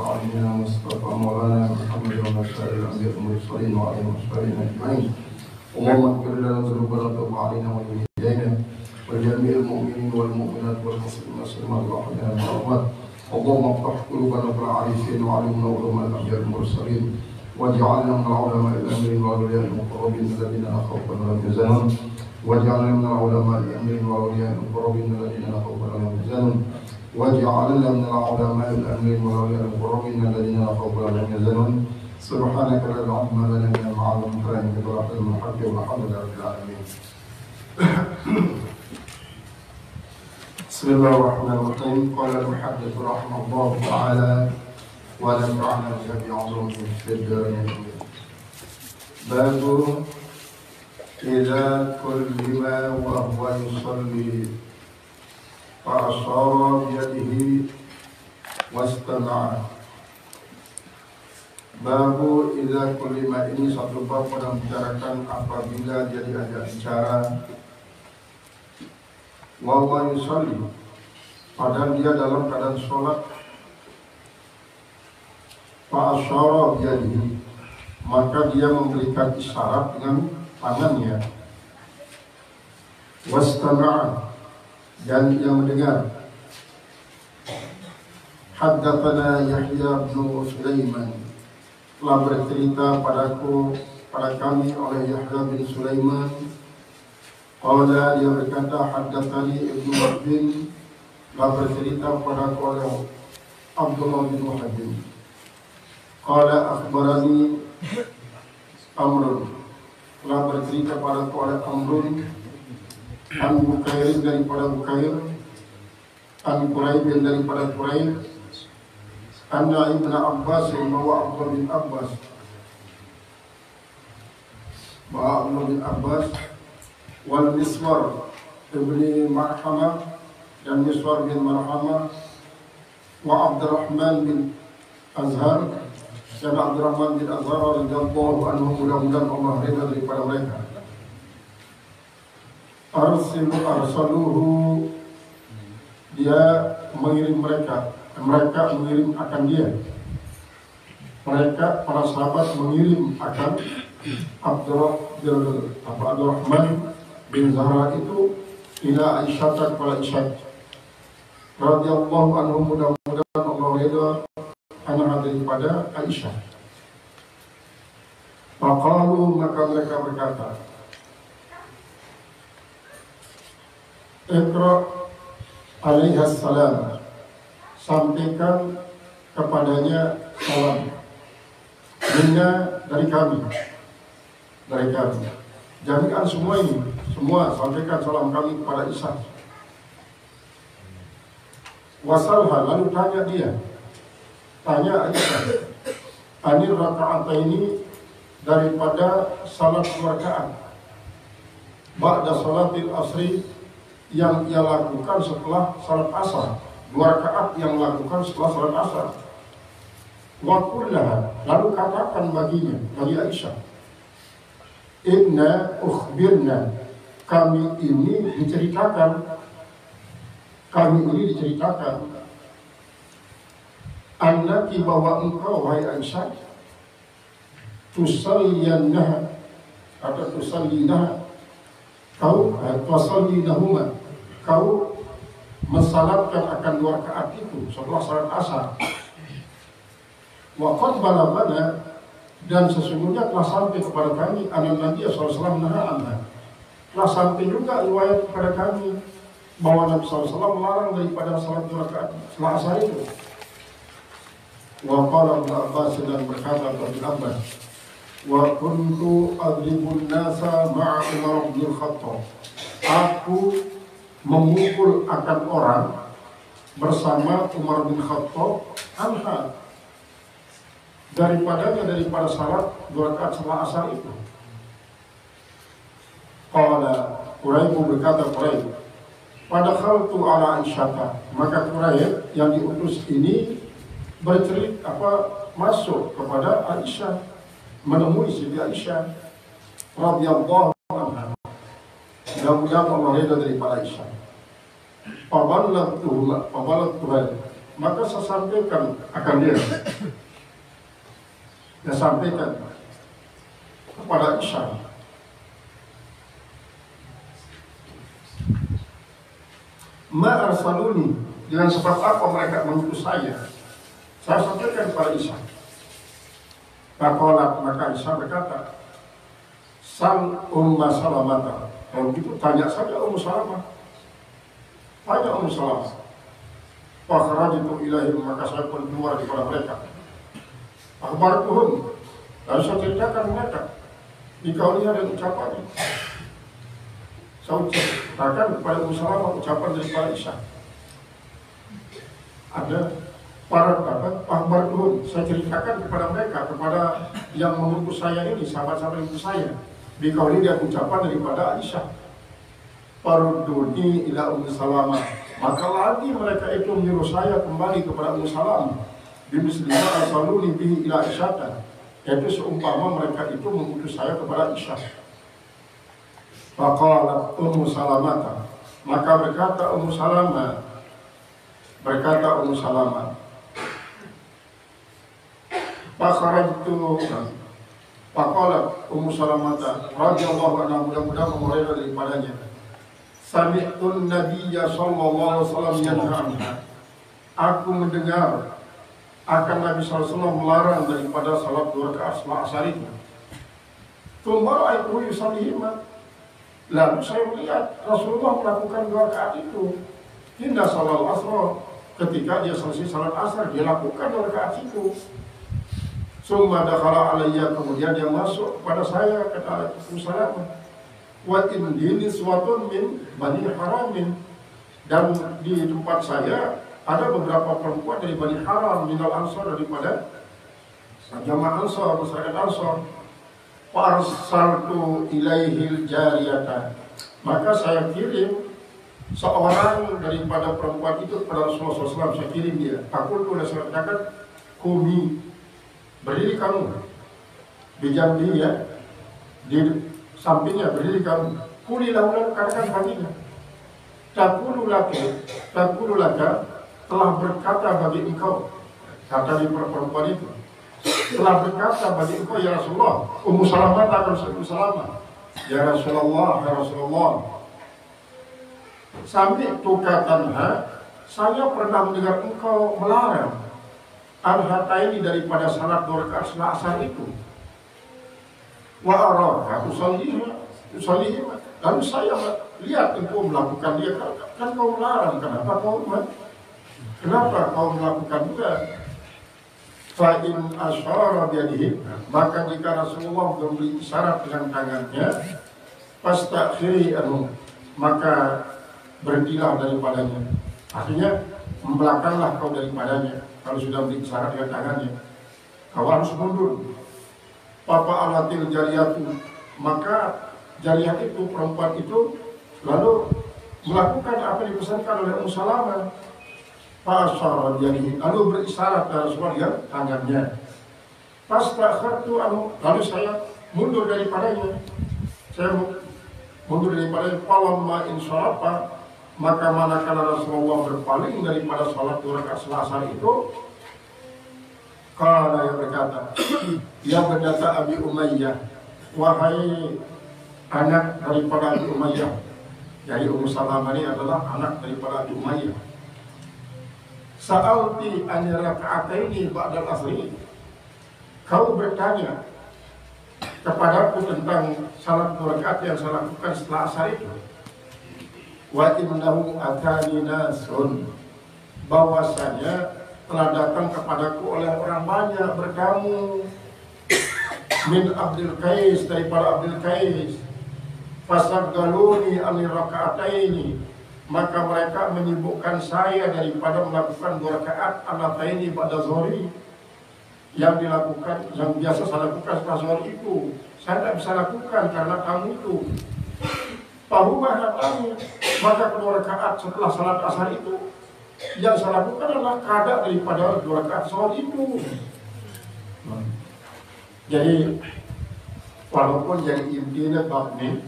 حبيبنا مصطفى مولانا محمد وسائر الأنبياء والمرسلين وعلى المرسلين أجمعين. اللهم اغفر لنا ذنوبنا وتب علينا وبالدينا وجميع المؤمنين والمؤمنات والمسلمين والمسلمات وحدنا المرضات. اللهم افتح قلوبنا في العارفين وعلمنا علوم الأنبياء المرسلين واجعلنا من العلماء الأمرين والأولياء المقربين الذين لا خوف عليهم يحزنون واجعلنا من العلماء الأمرين والأولياء المقربين الذين لا خوف عليهم يحزنون واجعلنا من العلماء الأمرين والأولياء المقربين الذين لا خوف عليهم يحزنون. سبحانك لا علم لنا إلا ما علمتنا إنك أنت العليم الحكيم والحمد لله رب العالمين. بسم الله الرحمن الرحيم. قال المحدث رحمه الله تعالى ونفعنا بعلومه في الدارين. باب إذا كلم وهو يصلي فأشار بيده واستمع. Babu idza kulima, ini satu bab pada membicarakan apabila dia diajak bicara wa huwa yusalli, padahal dia dalam keadaan sholat, fa asyara biyadihi, maka dia memberikan isyarat dengan tangannya, wastama'a, dan ia mendengar. Haddatsana Yahya bin Sulaiman, telah bercerita pada kami oleh Yahya bin Sulaiman. Qala, dia berkata, haddatsani Ibnu Wahb, telah bercerita padaku oleh Abdullah bin Wahb. Qala akhbarani Amrun, telah bercerita padaku oleh Amrun an Bukair, daripada Bukair, an Quraib, daripada Quraib, anna Ibn Abbas, bahwa Abdullah bin Abbas wal Miswar ibni Marhamah, dan Miswar bin Marhamah, wa Abdurrahman bin Azhar, dan Abdurrahman bin Azhar radhiyallahu anhu, mudah-mudahan Allah ridha daripada mereka. Arsaluhu, dia mengirim mereka mengirim akan dia. Mereka, para sahabat, mengirim akan Abdurrahman bin Zahra itu ila Aisyah, kepada Aisyah radhiyallahu anhu, mudah-mudahan Allah ridha anha daripada Aisyah. Faqalu, maka mereka berkata, Iqra alaiha salam, sampaikan kepadanya salam. Minna, dari kami. Jami'an, semua ini, semua sampaikan salam kami kepada Aisyah. Wasalha, lalu tanya Aisyah, anir raka'ataini, daripada salat 2 rakaat, ba'da salatil asri, yang ia lakukan setelah salat asar. 2 rakaat yang lakukan setelah salat asar. Wa kullaha, lalu katakan bagi Aisyah, inna ukhbirna, kami ini diceritakan, annaki, bahwa engkau, wahai Aisyah, tusalliyanaha, atau tusallinaha, kau mensalatkan akan 2 rakaat itu setelah salat asar. Wa qad balagana, dan sesungguhnya telah sampai kepada kami, anna Nabi sallallahu alaihi wasallam naha anha, telah sampai juga riwayat kepada kami bahwa Nabi sallallahu alaihi wasallam melarang daripada salat 2 rakaat setelah asar itu. Wa qala Ibnu Abbas, dan berkata Ibnu Abbas, wa kuntu adribun nasa ma'a Umar bin Khattab, aku memukul akan orang bersama Umar bin Khattab, anha, daripada salat 2 rakaat setelah asar itu. Qala Quraib, berkata Quraib, pada khaltu ala Aisyah, maka Quraib yang diutus ini masuk kepada Aisyah, menemui Siti Aisyah radhiyallahu anha, mudah-mudahan Allah ridha daripada Aisyah. Fabalagtuha, maka saya sampaikan akan dia. Saya sampaikan kepada Aisyah, ma arsaluni, dengan sebab apa mereka mengutus saya. Saya sampaikan kepada Aisyah. Maka Aisyah berkata, sal Umma Salamah. Kalau begitu tanya saja Ummu Salamah. Tanya Ummu Salamah. Fakhrajtu ilaihim, maka saya pun keluar kepada mereka. Akhbartuhum, lalu saya ceritakan mereka di kaulinya dan ucapannya. Saya ucapkan kepada Ummu Salamah ucapan daripada Aisyah. Ada para akhbartuhum, saya ceritakan kepada mereka, kepada yang mengutus saya ini, sahabat-sahabat mengutus saya, di kaulinya dan ucapan daripada Aisyah. Faruduni ila Ummu Salamah, maka lagi mereka itu menyuruh saya kembali kepada Ummu Salamah. Bimisliha arsaluni bihi ila Aisyah, yaitu seumpama mereka itu mengutus saya kepada Aisyah. Faqalat Ummu Salamah, maka berkata Ummu Salamah, fakharajtu, faqalat Ummu Salamah radhiyallahu anha, mudah-mudahan Hurairah daripadanya, sami'tun nabiyya sallallahu alaihi wasallam yanha, aku mendengar akan Nabi SAW melarang daripada salat 2 rakaat setelah asar itu. Tsumma ra'aytuhu yusallihima, lalu saya melihat Rasulullah melakukan 2 rakaat itu. Hingga salat asar, ketika dia selesai salat asar, dia lakukan 2 rakaat itu. Tsumma dakhala alayya, kemudian dia masuk kepada saya, kata Ummu Salamah, wa indini suatun min Bani Haramin, dan di tempat saya ada beberapa perempuan dari Bani Haram, minal Ansar, daripada jamaah Ansar, masyarakat Ansar. Farsaltu ilaihil jariyata, maka saya kirim seorang daripada perempuan itu kepada Rasulullah SAW. Saya kirim dia. Aku sudah saya katakan, kumi, berdiri kamu, bijam dia, di sampingnya berdiri kamu. Kulilah ulang, katakan baginya, takulu laka, telah berkata bagi engkau, kata di perempuan itu, telah berkata bagi engkau ya Rasulullah. Ummu Salamah akan Ummu Salamah, ya Rasulullah, sampai tukatanha, saya pernah mendengar engkau melarang al-hataini, daripada salat 2 rakaat setelah asar itu. Wa araka usallihima, lalu saya lihat engkau melakukan dia, kan kau melarang, kenapa kau melakukan juga? Fa'in asyara biadihi, maka jika Rasulullah memberi isyarat dengan tangannya, fastakhiri anhu, maka berhentilah daripadanya. Artinya membelakanglah kau daripadanya. Kalau sudah beri isyarat dengan tangannya, kau harus mundur. Papa alatil jariyatu, maka jariyah itu, perempuan itu, lalu melakukan apa yang dipesankan oleh Ummu Salamah. Fa'asyara biadihi, lalu berisyarat pada Rasulullah dengan tangannya. Fastakhartu anhu, lalu saya mundur daripadanya. Saya mundur daripadanya. Falamma insyarafa, maka manakala Rasulullah berpaling daripada salat 2 rakaat setelah asar itu, qala, yang berkata, ya bendata Abi Umayyah, wahai anak daripada Abi Umayyah. Jadi Ummu Salamah ini adalah anak daripada Abi Umayyah. Sa'alti an raka'ataini ba'dal asri, kau bertanya kepadaku tentang salat 2 rakaat yang saya lakukan setelah asar itu. Wa innahu atani nasun, bahwasanya telah datang kepadaku oleh orang banyak bertamu, min Abdul Qais, daripada Abdul Qais. Fasaggaluni an raka'ataini, maka mereka menyibukkan saya daripada melakukan 2 rakaat al-ataini pada zuhri, yang dilakukan, yang biasa saya lakukan setelah zuhur itu. Saya tidak bisa lakukan karena kamu itu. Fahumah hatani, maka 2 rakaat setelah salat asar itu yang saya lakukan adalah kada daripada 2 rakaat zuhur itu. Jadi walaupun jadi intinya bab ini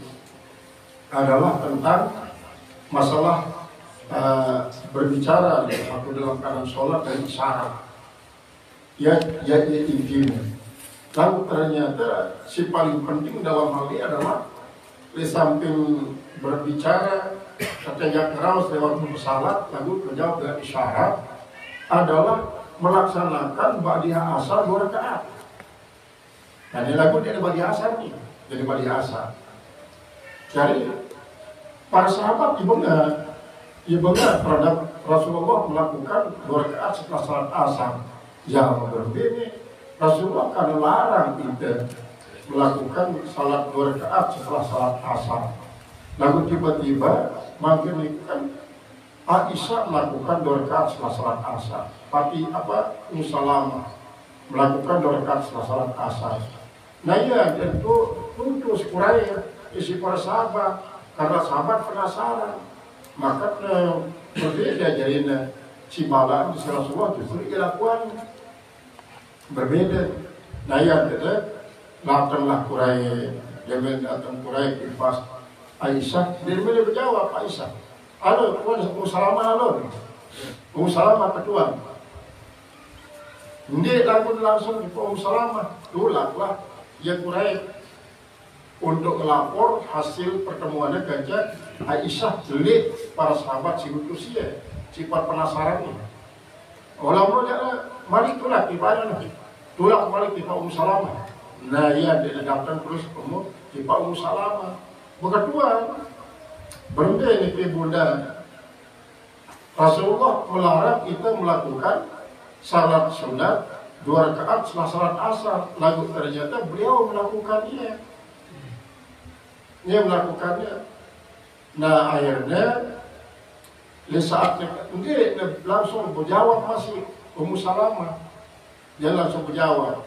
adalah tentang masalah berbicara waktu dalam keadaan sholat dan isyarat. Ya intinya. Lalu ternyata si paling penting dalam hal ini adalah di samping berbicara, ketika keras lewat salat, lalu menjawab dengan isyarat, adalah melaksanakan ba'diyah asar 2 rakaat. Nah, ini lagu dia ada ba'diyah asar nih, jadi ba'diyah asar. Jadi para sahabat benar terhadap Rasulullah melakukan 2 rakaat setelah salat asar. Yang berbeda, Rasulullah kan larang kita melakukan salat 2 rakaat setelah salat asar. Lalu tiba-tiba makin kan Aisyah melakukan 2 rakaat setelah salat asar. Tapi Ummu Salamah melakukan 2 rakaat setelah salat asar. Nah ya, tentu putus Quraisy isi para sahabat, karena sahabat penasaran. Maka berbeda jadinya si malam di Rasulullah justru dilakukan berbeda. Nah ya, datanglah Quraisy, datang Quraisy pas Aisyah, dia boleh berjawab Aisyah. Halo, Ummu Salamah, halo. Ummu Salamah ketua. Ini langsung di Ummu Salamah. Dulaklah ya Quraisy untuk melapor hasil pertemuannya gajah Aisyah beli para sahabat si utusia, sifat penasarannya. Ulama dia mari tulak di mana nih? Tulak balik di Ummu Salamah. Nah iya, dia datang terus di Ummu Salamah. Berketua berhenti ini bunda. Rasulullah melarang kita melakukan salat sunat 2 rakaat setelah salat asar. Lalu ternyata beliau melakukannya. Dia melakukannya. Nah akhirnya di saat dia langsung berjawab masih Ummu Salamah. Dia langsung berjawab.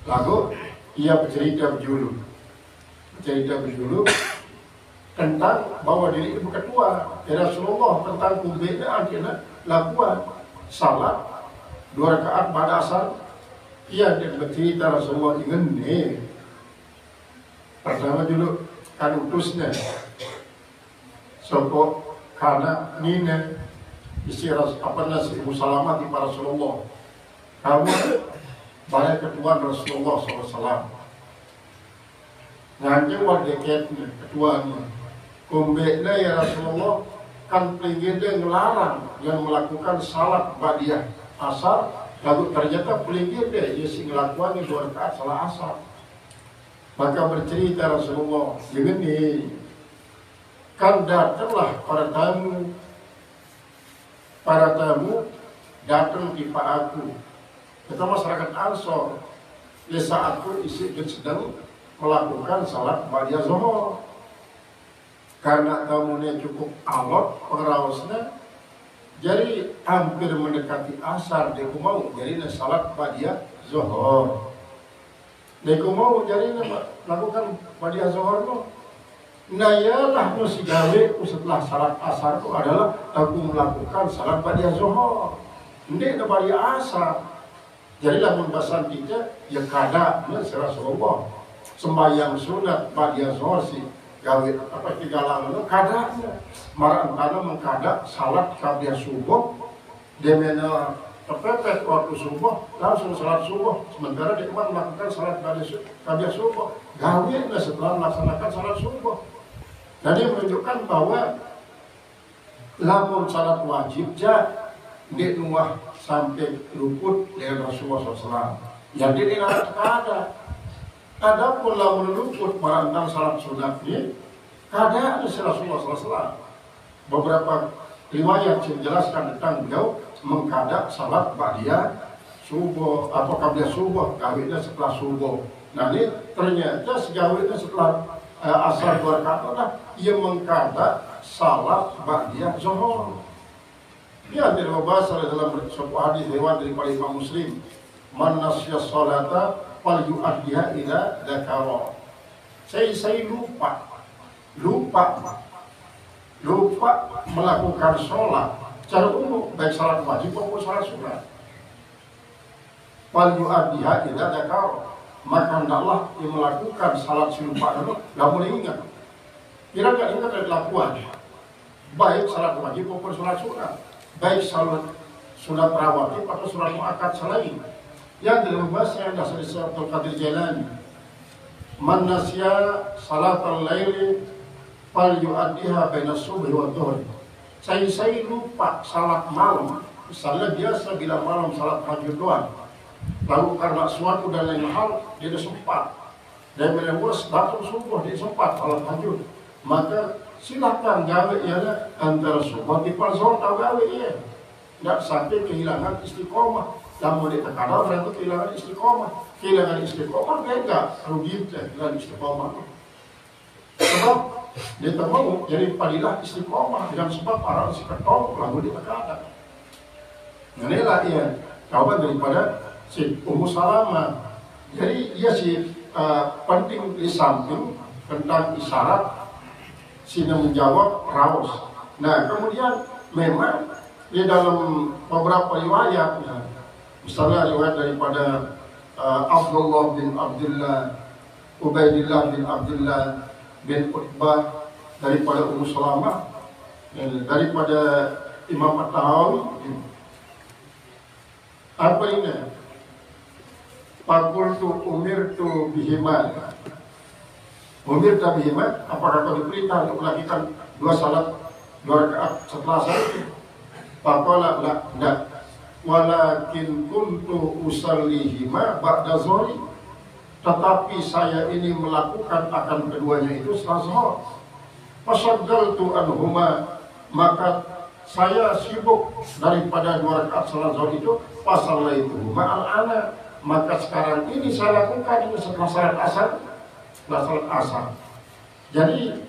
Lalu ia bercerita berjuluk tentang bahwa diri ibu ketua ya Rasulullah tentang perbedaan kita lakukan salat 2 rakaat pada asar. Ia bercerita Rasulullah ingin nih pertama dulu kan utusnya sopok karena nina isi nasi Ummu Salamah di para Rasulullah kamu banyak ketua Rasulullah SAW. Nanti waktu ketuanya kumbeknya ya Rasulullah kan pelingin dia ngelarang yang melakukan salat ba'diyah asar. Lalu ternyata pelingin dia si ngelakuannya 2 rakaat salat asar. Maka bercerita Rasulullah begini, kan datanglah para tamu datang di Pak aku. Kita masyarakat Ansor di saat itu isi sedang melakukan salat ba'diyah zuhur. Karena tamunya cukup alot pengerawasnya, jadi hampir mendekati asar dia mau jadi salat ba'diyah zuhur. Dia mau jadi melakukan ba'diyah zuhur. Nah yalah si gawe setelah salat asar itu adalah aku melakukan salat ba'diyah zuhur. Ini ada ba'diyah asar. Jadi lamun bahasan kita ya kada Rasulullah sembahyang sunat ba'diyah zuhur si gawe tigalang kadanya marang kana mengkada salat ba'diyah subuh dia mena terpepet waktu subuh langsung salat subuh, sementara dia melakukan salat ba'diyah subuh gawe setelah melaksanakan salat subuh. Jadi menunjukkan bahwa lamun salat wajib dia nuah sampai luput dengan Rasulullah SAW. Jadi ini ada. Adapun lamun luput merantang salat sunat ini, ada Rasulullah SAW. Beberapa riwayat menjelaskan tentang beliau mengkadak salat ba'diyah subuh atau qabliyah subuh, gawitnya setelah subuh. Nah ini ternyata segawitnya setelah asar 2 rakaat ia mengkadak salat ba'diyah zuhur. Ya, tidak membahas dalam sebuah hadis riwayat dari Imam Muslim, man nasya salata fal yu'addiha ila dzakara. Saya lupa melakukan sholat secara umum, baik salat wajib maupun salat sunat. Fal yu'addiha ila dzakara, maka hendaklah yang melakukan salat lupa itu, nggak boleh ingat. Kira-kira ingat dari lakuan. baik salat wajib maupun salat sunat, baik salat sunat rawatib atau salat muakkad selain. Yang dalam bahasa dasar Abdul Qadir Jailani, man nasya salatal laili fal yu'addiha baina subhi wa dhuhr. Saya lupa salat malam, misalnya biasa bila malam salat tahajud doang, lalu karena suatu dan lain hal dia tidak sempat, dan melewat datang subuh dia sempat salat tahajud, maka silakan gawe ya antara subuh di zuhur atau gawe ya, tidak sampai kehilangan istiqomah. Namun dia terkadang berarti kehilangan istiqomah dia enggak rugi kehilangan istiqomah. Sebab dia tak mau jadi padilah istiqomah dengan sebab para si ketong lalu dia terkadang. Inilah ia jawaban daripada si Ummu Salamah. Jadi ia si penting di samping tentang isyarat sini menjawab raus. Nah kemudian memang di dalam beberapa riwayat, misalnya riwayat daripada Abdullah bin Abdullah, Ubaidillah bin Abdullah bin Utbah, daripada Ummu Salamah, daripada Imam At-Tahawi, apa ini? Fakultu umirtu bihiman. Umirta bihiman, apakah kau diperintah untuk melakukan 2 salat 2 rakaat setelah salat? Faqala la, tidak. Walakin kuntu usallihima ba'da zuhri. Tetapi saya ini melakukan akan keduanya itu setelah zuhur. Fasyaggaltu anhuma, maka saya sibuk daripada 2 rakaat salat zuhur itu. Fasallaitu ma'al-ana, maka sekarang ini saya lakukan ini setelah salat asar. Jadi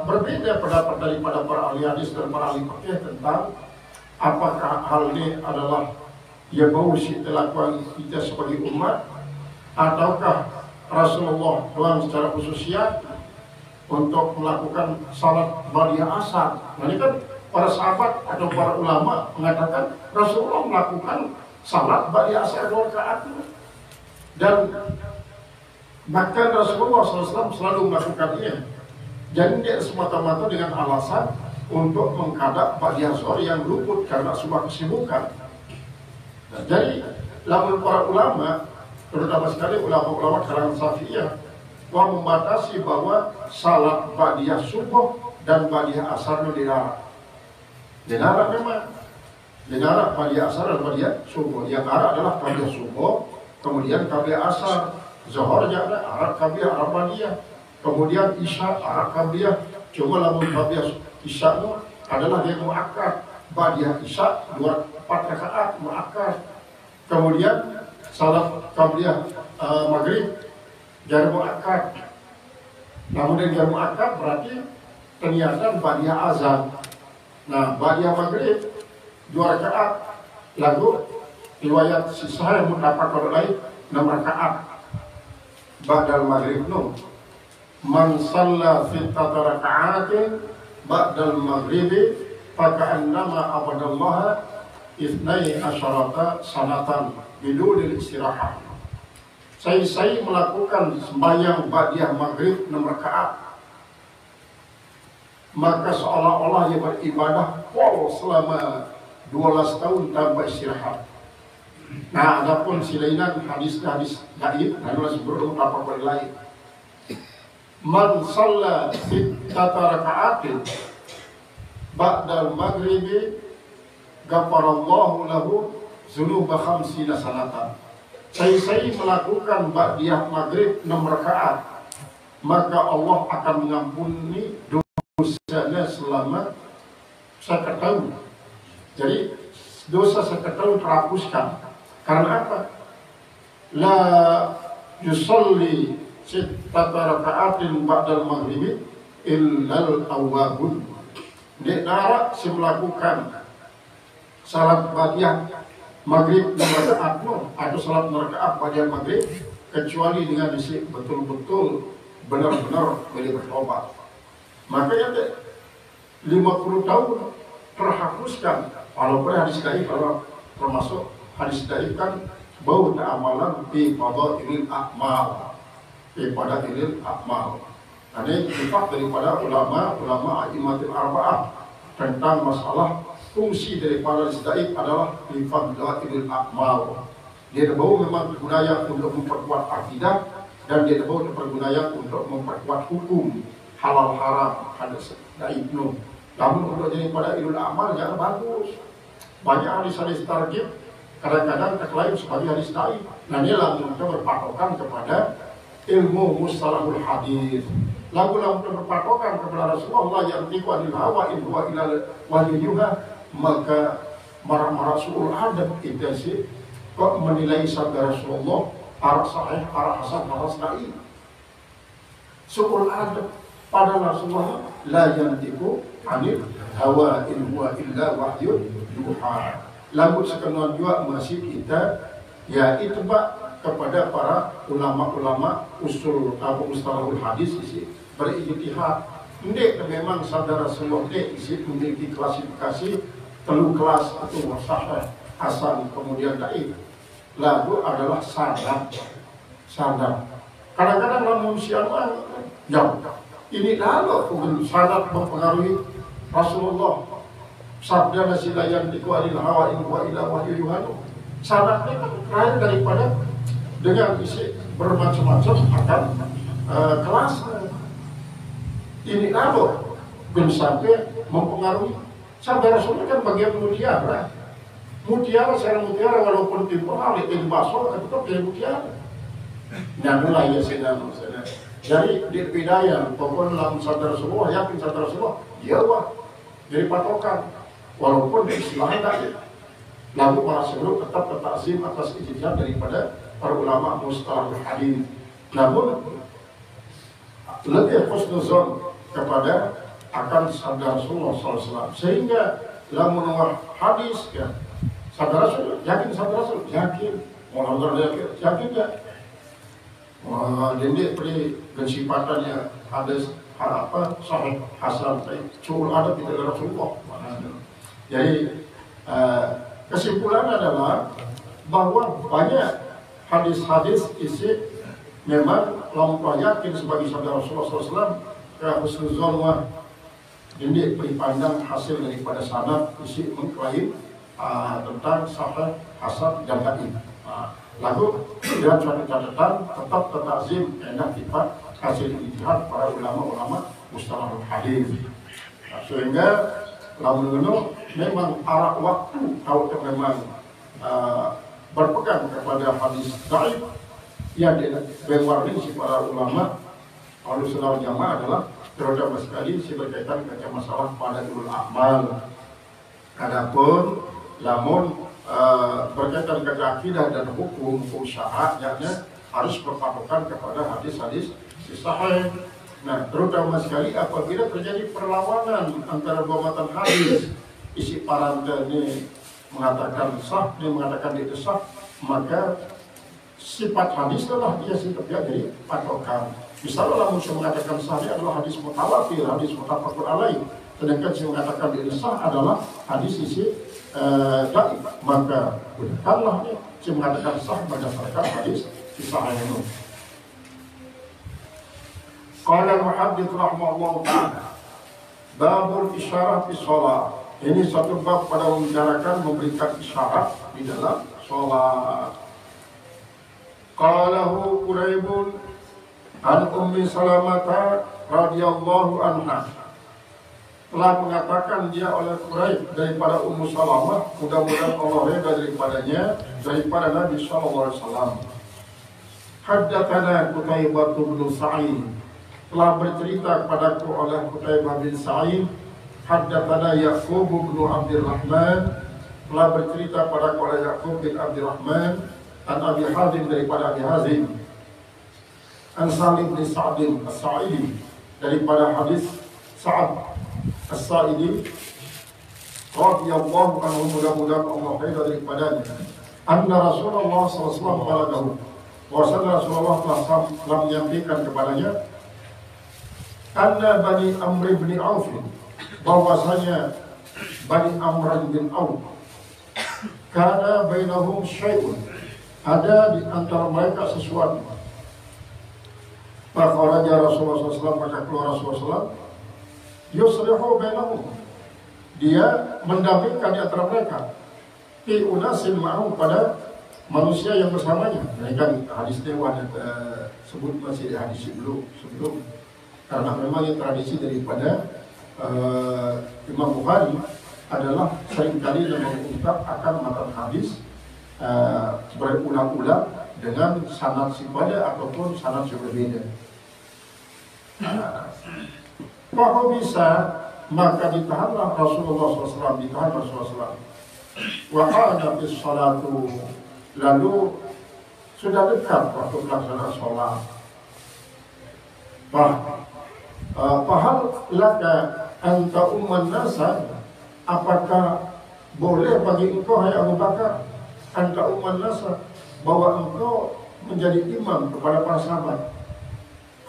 berbeda pendapat daripada para ahli hadis dan para ahli fikih tentang apakah hal ini adalah yang mau dilakukan kita sebagai umat, ataukah Rasulullah doang secara khususnya untuk melakukan salat ba'da asar. Nah, ini kan para sahabat atau para ulama mengatakan Rasulullah melakukan salat ba'da asar 2 rakaat, dan bahkan Rasulullah SAW selalu melakukannya. Jadi dia semata-mata dengan alasan untuk mengkadap ba'da zuhur yang luput karena sebuah kesibukan. Nah, jadi lamun para ulama, terutama sekali ulama-ulama kalangan Syafi'iyah, membatasi bahwa salat ba'da subuh dan ba'da asar itu dilarang. Dilarang memang. Dilarang ba'da asar dan ba'da subuh. Yang arah adalah ba'da subuh, kemudian ba'da asar. Zuhur jangan Arab Kabiah, Arab Madiyah, kemudian Isya, Arab Kabiah. Cuma lamun Kabiah Isya itu adalah dia muakkad. Ba'da Isya 4 rakaat muakkad. Kemudian salat Kabiah Maghrib jadi muakkad. Namun dia muakkad berarti ternyata ba'da azan. Nah, ba'da Maghrib 2 rakaat. Lalu riwayat sisa yang mendapat lain 6 rakaat. Ba'dal maghrib no, man shalla fi raka'atin ba'dal maghribi faka'annama abadallaha 12 sanatan bidunil istirahat. Saya melakukan sembahyang ba'da maghrib 6 rakaat, maka seolah-olah ia beribadah full selama 12 tahun tanpa istirahat. Nah, adapun silainan hadis gaib adalah sebelum apa poin lain. Man shalla sittata raka'atin ba'dal maghribi ghafarallahu lahu dzunuba 50 sanatan. Saya melakukan ba'da maghrib 6 rakaat, maka Allah akan mengampuni dosanya selama 1 tahun. Jadi dosa 1 tahun terhapuskan. Karena apa? La yusalli sittata raka'atin ba'dal maghribi illal awwabun. Dia nara si melakukan salat ba'da maghrib 6 rakaat atau salat rakaat ba'da maghrib kecuali dengan isi betul-betul benar-benar bertobat. Maka ya 50 tahun terhapuskan. Walaupun hadis gaib kalau termasuk hadis gaib kan bau amalan fi fadailil a'mal, fi fadailil a'mal. Ini sifat daripada ulama a'immatul arba'ah tentang masalah fungsi daripada istiaib adalah ifadatul a'mal. Dia tahu memang digunakan untuk memperkuat akidah dan dia tahu dipergunakan untuk memperkuat hukum halal haram hadis istiaib. Namun untuk daripada ilmu amal jangan bagus. Banyak hadis-hadis targhib kadang-kadang terklaim sebagai hadis istiaib. Nah inilah kita berpatokan kepada ilmu mustalahul hadis. Lagu-lagu berpatokan kepada Rasulullah yang tiku anil hawa in huwa illa wahyuha, maka marah-marah suul adab kita sih kok menilai sabda Rasulullah arah sahih, arah hasan, arah sahih. Suul adab pada Rasulullah la yantiku anil hawa in huwa illa wahyuha. Lagu sekenal juga masih kita ya itu Pak kepada para ulama-ulama usul atau mustalahul hadis isi berijtihad. Ini memang saudara Rasulullah isi memiliki klasifikasi telu kelas atau sahih, hasan, kemudian dhaif. Lalu adalah sanad. Kadang-kadang manusia jauh. Ini lalu sanad mempengaruhi Rasulullah. Sabda nasilayan dikualil hawa in wa ila wahyu yuhanu. Sanad ini kan daripada dengan isi bermacam-macam akan kelas. Ini lalu belum sampai mempengaruhi. Sabda Rasulullah kan bagian mutiara. Mutiara secara mutiara walaupun timbul alih yang basah tetap jadi mutiara. Nah mulai ya sedang. Jadi di bidaya pokoknya dalam sabda Rasulullah yakin sabda Rasulullah ya wah jadi patokan walaupun di istilahnya tadi. Lalu para sebelum tetap tertakzim atas ijtihad daripada para ulama mustalahul hadis. Namun lebih husnuzon kepada akan sabda Rasulullah SAW sehingga dalam menengah hadis ya sabda Rasul yakin sabda Rasul yakin Muhammad yakin ya jadi beri kensipatannya hadis apa sahih hasan suul adab itu dari Rasulullah. Jadi kesimpulan adalah bahwa banyak hadis-hadis isi memang lampau yakin sebagai sabda Rasulullah SAW ke husnuzon wa ini dipandang hasil daripada sanad isi mengklaim tentang sahih hasan dan dhaif. Lalu dengan suatu catatan tetap tertakzim enak sifat hasil ijtihad para ulama-ulama mustalahul hadis. Sehingga lamun memang arah waktu kalau memang berpegang kepada hadis dhaif yang diwarnai si para ulama Ahlussunnah wal Jamaah adalah terutama sekali si berkaitan dengan masalah pada ulul amal. Adapun lamun berkaitan dengan akidah dan hukum syariatnya harus berpatokan kepada hadis-hadis sahih. Nah, terutama sekali apabila terjadi perlawanan antara dua matan hadis, isi paranta ini mengatakan sah, ini mengatakan tidak sah, maka sifat hadis adalah dia sifatnya jadi patokan. Misalnya musuh mengatakan sah adalah hadis mutawatir, hadis muttafaqun alaih, sedangkan si mengatakan tidak sah adalah hadis isi dhaif, maka bukanlah si mengatakan sah berdasarkan hadis sahih itu. Qala al-muhaddits rahimahullah ta'ala babul isyarah fi shalah. Ini satu bab pada membicarakan memberikan isyarat di dalam sholat. Qalahu Quraibun an Ummi Salamah radhiyallahu anha. Telah mengatakan dia oleh Quraib daripada Ummu Salamah, mudah-mudahan Allah reda daripadanya, daripada Nabi sallallahu alaihi wasallam. Haddatsana Qutaibah bin Sa'id, telah bercerita kepadaku oleh Qutaibah bin Sa'id. Haddatsana Yaqub bin Abdurrahman, telah bercerita kepadaku oleh Yaqub bin Abdurrahman an Abi Hazim daripada Abi Hazim, an Salim bin Sa'd as-Sa'idi daripada hadis Sa'ad as-Sa'idi radhiyallahu anhu, mudah-mudahan Allah rida daripadanya, anna Rasulullah sallallahu alaihi wasallam qala, bahwasanya Rasulullah telah menyampaikan kepadanya, anna Bani Amr bin Auf, bahwasanya Bani Amr bin Auf, kana bainahum syai'un, ada di antara mereka sesuatu, Fakharaja Rasulullah SAW, maka keluar Rasulullah SAW, yuslihu bainahum, dia mendampingkan di antara mereka, fi unasin ma'hum, pada manusia yang bersamanya. Ini kan hadis dewa sebut masih di hadis sebelum karena memang yang tradisi daripada Imam Bukhari adalah seringkali yang mengungkap akan matan hadis berulang-ulang dengan sanad sipada ataupun sanad yang berbeda. Bahwa bisa, maka ditahanlah Rasulullah SAW, ditahan Rasulullah SAW. Wa qa'ada bis salatu, lalu sudah dekat waktu pelaksanaan sholat. Pahal laka anta umman nasa, apakah boleh bagi engkau hai Abu Bakar, anta umman nasa, bahwa engkau menjadi imam kepada para sahabat?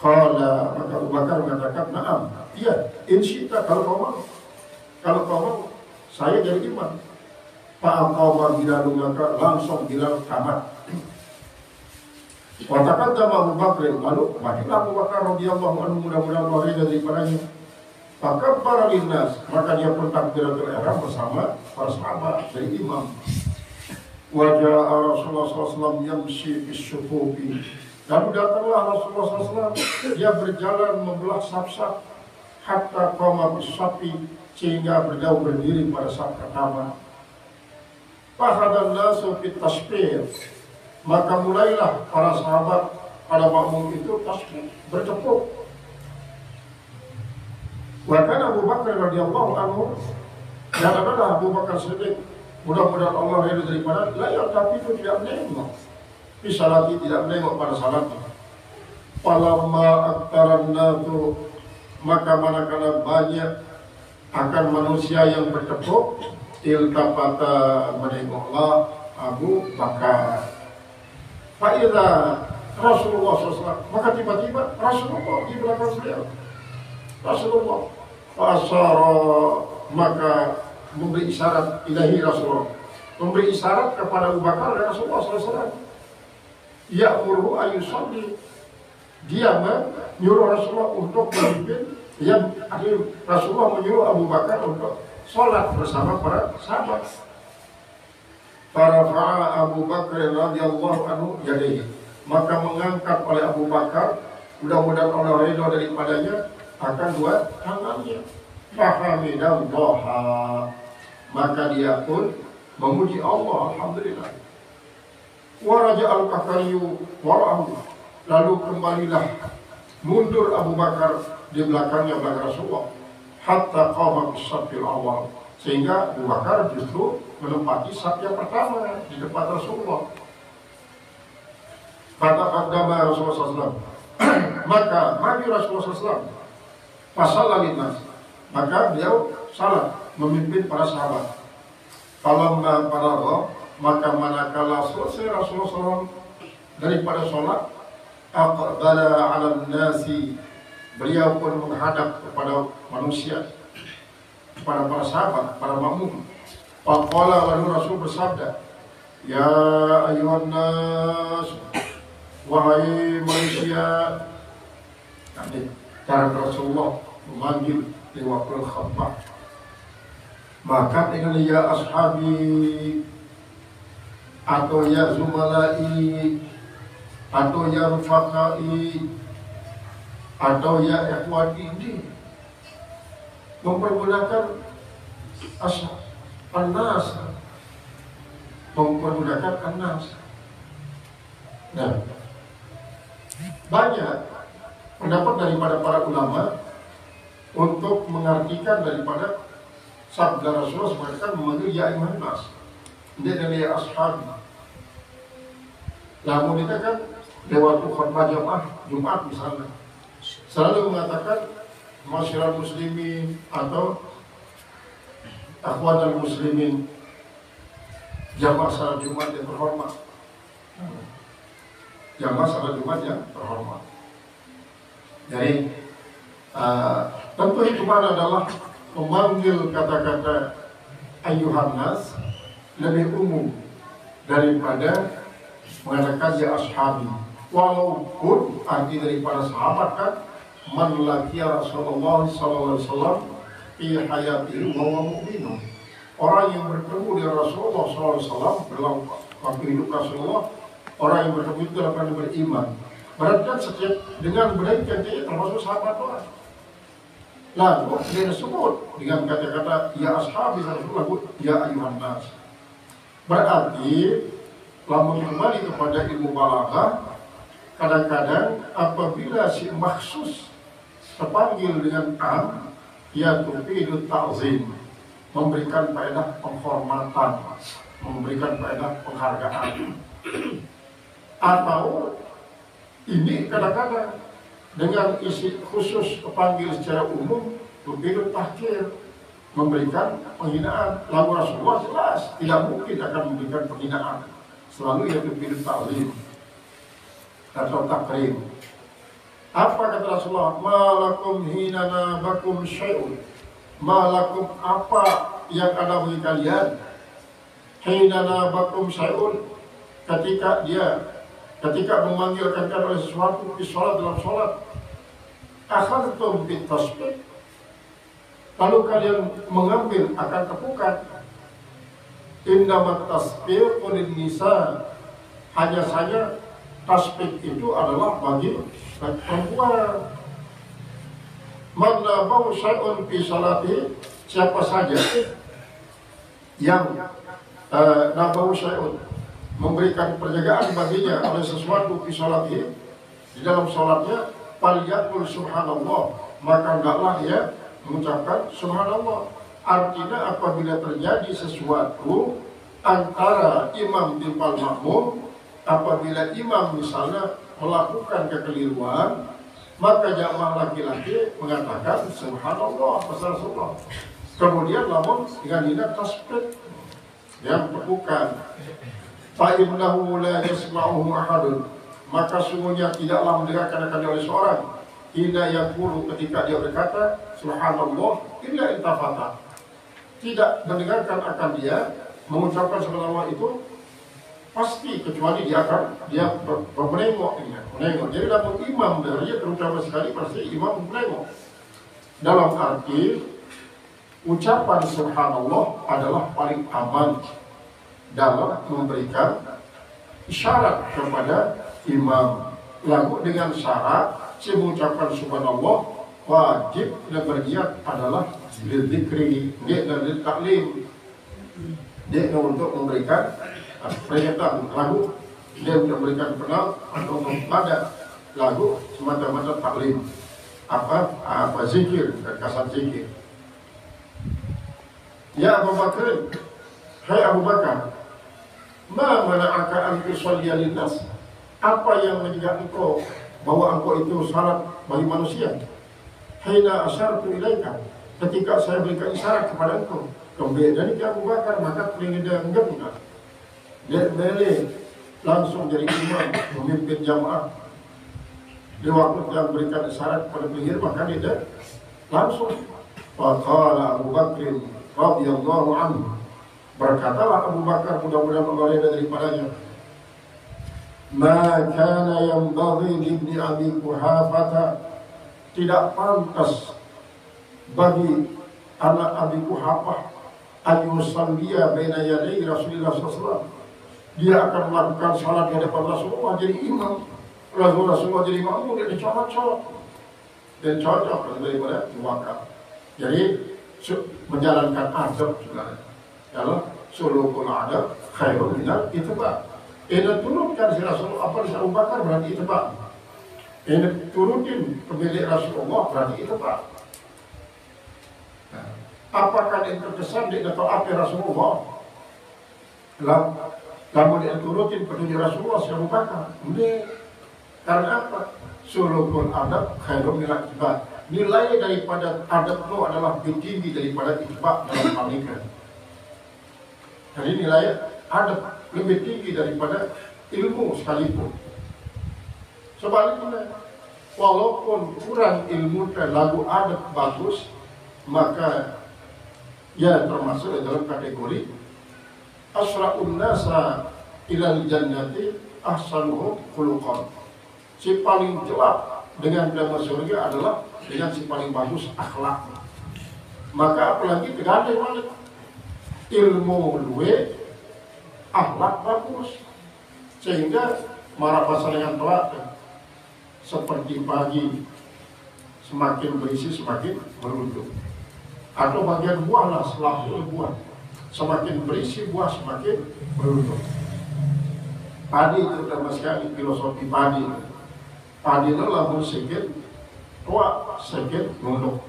Qala, maka Abu Bakar mengatakan, na'am, iya, insyita, kalau kau mau, saya jadi imam. Fa'aqawma Bilal, maka langsung Bilal tamat. Watakan Abu Bakar, lalu majulah Abu Bakar radhiyallahu anhu, mudah-mudahan Allah ridha daripadanya. Maka para linnas, maka dia pun takbiratul ihram bersama para sahabat dari imam. Wajah Rasulullah SAW yamshi bisyufufi, lalu datanglah Rasulullah SAW, dia berjalan membelah saf-saf, hatta qama bisafi, sehingga beliau berdiri pada saf pertama. Fahadan nasu fit tasbih, maka mulailah para sahabat pada makmum itu tasbih, bertepuk. Bahkan Abu Bakar radhiyallahu anhu, dan adalah Abu Bakar Siddiq, mudah-mudahan Allah ridha daripada, layak tapi itu tidak menengok, bisalati, tidak menengok pada salatnya. Falamma aktaran nasu, maka manakala banyak akan manusia yang bertepuk, iltafata, menengoklah Abu Bakar. Fa'idha Rasulullah SAW, maka tiba-tiba Rasulullah di belakang beliau. Rasulullah fa'asyara, maka memberi isyarat ilahi Rasulullah, memberi isyarat kepada Abu Bakar dan Rasulullah SAW. Ya'muru ayyusalli, dia menyuruh Rasulullah untuk memimpin, yang Rasulullah menyuruh Abu Bakar untuk sholat bersama para sahabat. Farafa'a Abu Bakar radhiyallahu anhu yadayhi, maka mengangkat oleh Abu Bakar, mudah-mudahan Allah ridha daripadanya, akan dua tangannya. Fahamidallaha, maka dia pun memuji Allah, alhamdulillah. Wa raja'al Bakariyu wara'ahu, lalu kembalilah mundur Abu Bakar di belakangnya belakang Rasulullah, hatta qama bis-saffil awal, sehingga Abu Bakar justru menempati saf yang pertama di depan Rasulullah. Kata qaddama Rasulullah SAW, maka maju Rasulullah SAW, pasal linnas, maka beliau salat memimpin para sahabat. Falamma faragha, maka manakala selesai Rasulullah SAW daripada sholat, aqbala 'ala nasi, beliau pun menghadap kepada manusia, kepada para sahabat, para makmum. Faqala, lalu Rasul bersabda, ya ayuhan nas, wahai manusia. Cara Rasulullah memanggil di waktu khutbah. Maka dengan ya ashabi, atau ya zumalai, atau ya rufakai, atau ya ikhwati, ini mempergunakan an-nas, mempergunakan an-nas. Nah, banyak pendapat daripada para ulama untuk mengartikan daripada sabda Rasulullah sebagai memanggil ya ayuhan nas, dia dari ya ashabi. Namun kita kan lewat khutbah Jumat misalnya selalu mengatakan masyarakat muslimin atau akhwan muslimin, jamaah salat Jumat yang terhormat, jamaah salat Jumat yang terhormat. Jadi tentu hikmah adalah memanggil kata-kata ayyuhan nas lebih umum daripada mengatakan ya ashabi. Walaupun arti daripada sahabat kan, man laqiya Rasulullah sallallahu alaihi wasallam fi hayatihi wa huwa mu'minun. Orang yang bertemu dengan Rasulullah sallallahu alaihi wasallam dalam waktu hidup Rasulullah, orang yang bertemu itu dalam keadaan beriman. Berarti kan setiap dengan berikan dia termasuk sahabat orang. Lalu dia disebut dengan kata-kata ya ashabi Rasulullah, ya ayuhan nas. Berarti lamun kembali kepada ilmu balaghah, kadang-kadang apabila si maksus terpanggil dengan am, ya tufidu ta'zim, memberikan faedah penghormatan, memberikan faedah penghargaan. Atau ini kadang-kadang dengan isi khusus terpanggil secara umum, tufidu tahkir, memberikan penghinaan. Lalu Rasulullah jelas tidak mungkin akan memberikan penghinaan, selalu ya tufidu ta'zim atau takrim. Apa kata Rasulullah? Malakum hinana bakum syai'un. Malakum, apa yang ada bagi kalian? Hinana bakum syai'un, ketika memanggilkan kalian oleh sesuatu di sholat, dalam sholat. Akhadtum bit tasbih, lalu kalian mengambil akan tepukan. Innamat tasbih lin nisa, hanya saja tasbih itu adalah bagi perempuan. Man nabau syai'un fi salati, siapa saja yang nabau syai'un, memberikan penjagaan baginya oleh sesuatu fi salati, di dalam salatnya, faliyaqul subhanallah, maka hendaklah dia mengucapkan subhanallah. Artinya apabila terjadi sesuatu antara imam timpal makmum, apabila imam misalnya melakukan kekeliruan, maka jamaah laki-laki mengatakan subhanallah pasal Rasulullah. Kemudian lamun dengan ini tasbih yang bukan fa innahu la yasma'uhu ahadun, maka sungguhnya tidaklah mendengarkan akan oleh seorang illa yaqulu, ketika dia berkata subhanallah illa intafata, tidak mendengarkan akan dia mengucapkan subhanallah itu pasti, kecuali dia menengok. Jadi dalam imam dari terutama sekali pasti imam menengok. Dalam arti ucapan subhanallah adalah paling aman dalam memberikan isyarat kepada imam. Lalu dengan syarat si mengucapkan subhanallah wajib dan berniat adalah lidzikri, dia dan taklim, dia untuk memberikan peringatan. Lagu dia memberikan kenal atau pada lagu semata-mata taklim, apa zikir, kasat zikir. Ya Abu Bakar, hai Abu Bakar, ma mana'aka an tusalliya linnas, apa yang mencegah engkau bahwa engkau itu salat bagi manusia? Hina asyartu ilaika, ketika saya berikan isyarat kepada engkau. Kemudian dari Abu Bakar, maka telinga dia enggak, dia boleh langsung jadi imam, memimpin jamaah. Di waktu yang berikan isyarat pada penghir, maka dia langsung. Faqala Abu Bakr radhiyallahu anhu, berkatalah Abu Bakar, mudah-mudahan Allah ridha daripadanya, ma kana yanbaghi li ibni Abi Quhafah, tidak pantas bagi anak Abi Quhafah ayusalliya baina yaday Rasulullah SAW, dia akan melakukan salat di hadapan Rasulullah jadi imam, Rasulullah jadi makmum, dia cocok dan cocok daripada wakaf. Jadi menjalankan adab juga. Kalau sulukul adab khairun minal ittiba. Ini turunkan si Rasulullah apa si Abu Bakar, berarti ittiba. Ini turutin pemilik Rasulullah, berarti ittiba. Apakah yang terkesan di atau apa Rasulullah? Lalu dia turutin petunjuk Rasulullah si Abu Bakar. Ini karena apa? Sulukul adab khairun minal ittiba. Nilai daripada adab itu adalah lebih tinggi daripada ittiba dalam hal ini. Jadi nilai adab lebih tinggi daripada ilmu sekalipun. Sebaliknya, walaupun kurang ilmu dan lagu adab bagus, maka ya termasuk dalam kategori asra'un nasa ilal jannati ahsanuhum khuluqan. si paling jelek dengan bidang surga adalah dengan si paling bagus akhlaknya. Maka apalagi tergantung balik ilmu luwe, akhlak bagus, sehingga marah pasangan telaten seperti pagi semakin berisi semakin merunduk, atau bagian buah lah selalu buah semakin berisi buah semakin merunduk. Padi terutama sekali filosofi padi itu lamun sedikit tua sedikit nunduk.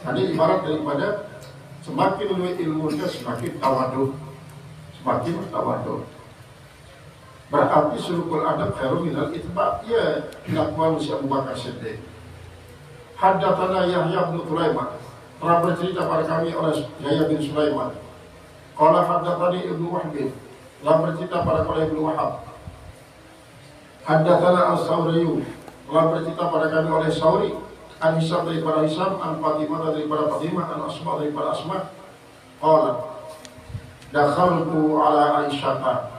Tadi ibarat daripada semakin lebih ilmunya semakin tawadhu. Berarti sulukul adab khairun minal itba'. Ya dilakukan si Abu Bakar Siddiq. Haddatsana Yahya bin Sulaiman, telah bercerita pada kami oleh Yahya bin Sulaiman. Qala haddatsani Ibnu Wahb, telah bercerita pada kami Ibnu Wahab. Haddatsana As-Sauri, telah bercerita pada kami oleh Sauri, an Hisam daripada Hisam, an Fatimah daripada Fatimah, an Asma daripada Asma. Qala dakhaltu ala Aisyah,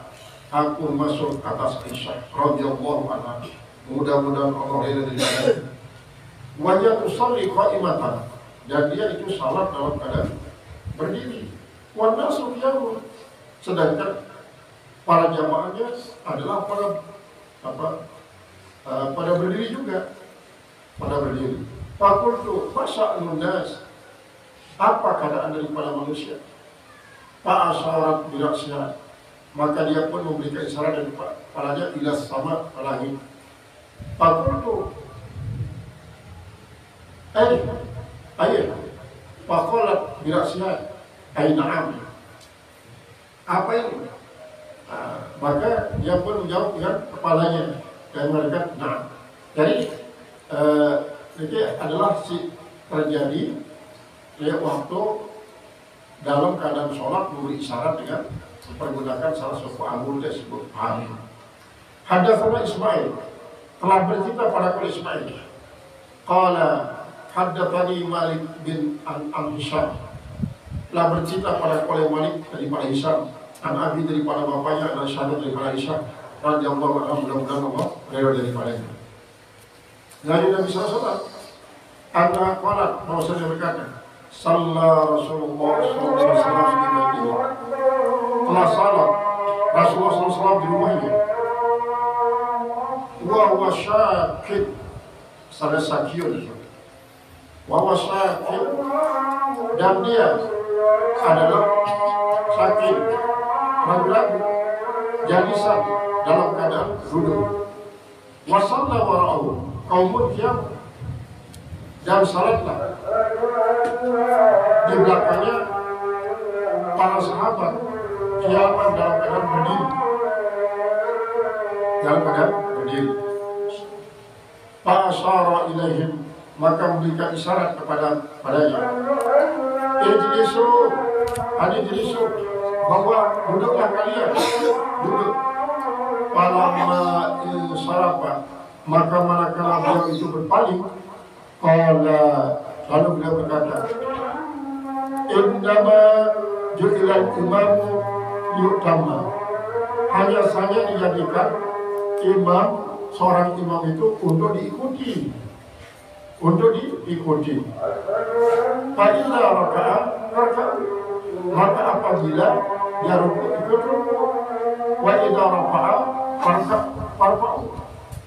aku masuk atas Aisyah radhiyallahu anha, mudah-mudahan Allah ridha daripadanya. Wajah tusalli qa'imatan, dan dia itu salat dalam keadaan berdiri. Wa nasu qiyamun, sedangkan para jamaahnya adalah pada berdiri juga, pada berdiri. Fakultu fasa'nun nas, apa keadaan daripada manusia? Fa'asyarat biraksya, maka dia pun memberikan isyarat dari kepalanya ila sama ke langit. Fakultu ayat faqalat biraksya ay na'am, apa ini? Maka dia pun menjawab dengan kepalanya dan mengatakan na'am. Jadi ini adalah terjadi waktu dalam keadaan sholat memberi isyarat dengan mempergunakan salah satu anggota disebut hamil. Haddatsana Ismail, telah bercerita pada kali Ismail. Qala haddatsani Malik bin Hisham, telah bercerita pada kali Malik daripada Hisham, an Abi daripada bapaknya, dan Syahadat daripada Hisham radhiyallahu anhu, mudah-mudahan Allah ridha daripadanya. Dari Nabi SAW, anda qalat, bahwasanya berkata, Sallallahu Rasulullah SAW telah salat Rasulullah SAW di rumahnya. Wa huwa syakid, sada sakiyun. Wa huwa syakid, dan dia adalah sakit, ragu-ragu, jalisan dalam keadaan duduk. Wa shalla wara'ahu qaumun qiyam, dan salatlah di belakangnya para sahabat kiaman dalam keadaan berdiri. Fa'asyara ilaihim, maka memberikan isyarat padanya. Ijlisu, ijlisu, bahwa duduklah kalian, duduk. Falamma insarafa, maka manakala beliau itu berpaling, qala, lalu beliau berkata, innama ju'ilal imamu yu'tamma, hanya saja dijadikan imam, seorang imam itu untuk diikuti, Fa'ila raka'a, maka apabila dia rukuk ikut rukuk, wa idza rafa'a farfa'u,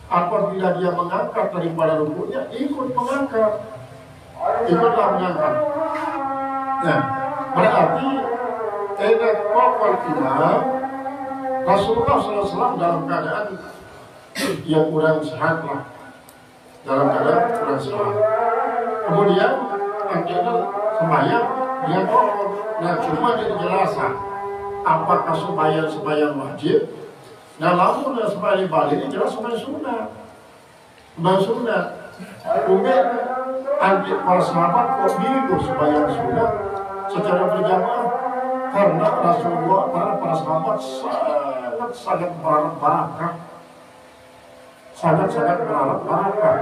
apabila dia mengangkat daripada rukuknya ikut mengangkat, ikutlah mengangkat. Nah, berarti tidak pokok imam Rasulullah SAW dalam keadaan yang kurang sehat lah, dalam keadaan kurang sehat. Kemudian akhirnya sembahyang dia pokok. Nah, cuma dia dijelasan apakah sembahyang wajib. Nah, lalu sembahyang balik ini jelas sembahyang sunnah. Kemudian para sahabat kok bingung sembahyang sunnah secara berjamaah, karena Rasulullah, para sahabat sangat berharap barakah, sangat berharap barakah.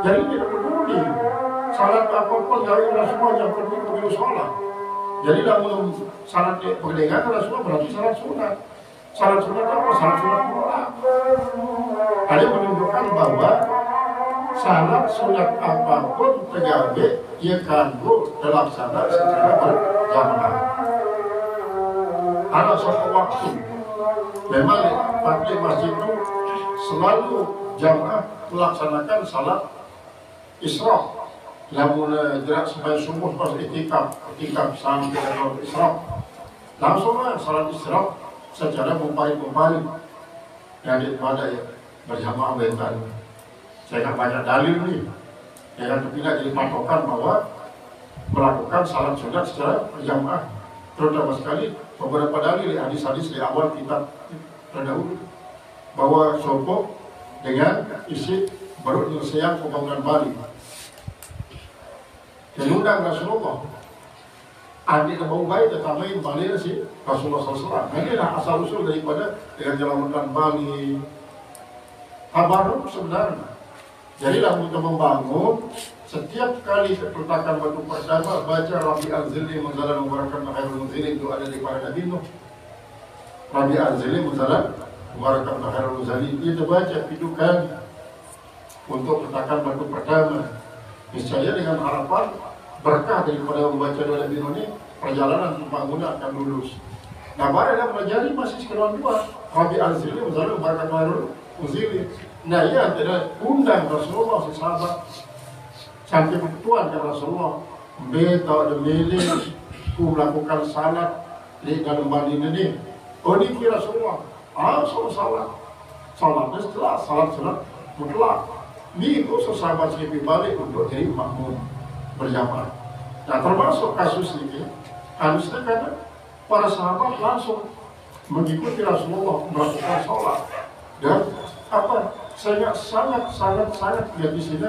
Jadi tidak peduli salat apapun dari Rasulullah, yang penting begitu sholat. Jadi dalam salat pendengar Rasulullah berarti salat sunat. Salat sunat apa? Salat sunat mutlak. Ada menunjukkan bahwa salat sunat apapun tegawe ia kanggo terlaksana secara berjamaah. Ada suatu waktu memang partai masjid itu selalu jamaah melaksanakan salat Isra. Namun jerak sampai subuh pas itikaf sampai salat Isra. Langsunglah salat Isra secara mumparit yang daripada ya berjamaah bentar. Saya nggak banyak dalil nih, ya tapi nggak jadi patokan bahwa melakukan salat sunat secara berjamaah. Terutama sekali beberapa dalil hadis-hadis di awal kitab terdahulu bahwa sopo dengan isi baru penyelesaian pembangunan Bali. Dan undang Rasulullah. Adik dan bau baik tetamain Bali si Rasulullah SAW. Inilah asal usul daripada dengan menyelamatkan Bali. Habaru sebenarnya. Jadilah untuk membangun setiap kali peletakan batu pertama baca Rabi Al-Zilli Muzalan Mubarakan Khairul Muzilin itu ada di para Nabi Nuh. Rabi Al-Zilli Muzalan Mubarakan Khairul Muzilin itu baca pidukan untuk peletakan batu pertama. Niscaya dengan harapan berkah daripada membaca doa Nabi Nuh ini perjalanan pembangunan akan lulus. Nah, baru menjadi masih sekeluar dua Rabi Al-Zilli Muzalan Mubarakan Khairul Muzilin. Nah, ia tidak undang Rasulullah si sahabat sampai ketuan ke Rasulullah beta ada milih ku melakukan salat di dalam Bali ini. Oh, ini kira Rasulullah salat setelah salat sunat mutlak ini khusus sahabat lebih balik untuk jadi makmum berjamaah. Nah, termasuk kasus ini harusnya karena para sahabat langsung mengikuti Rasulullah melakukan salat dan saya sangat lihat di sini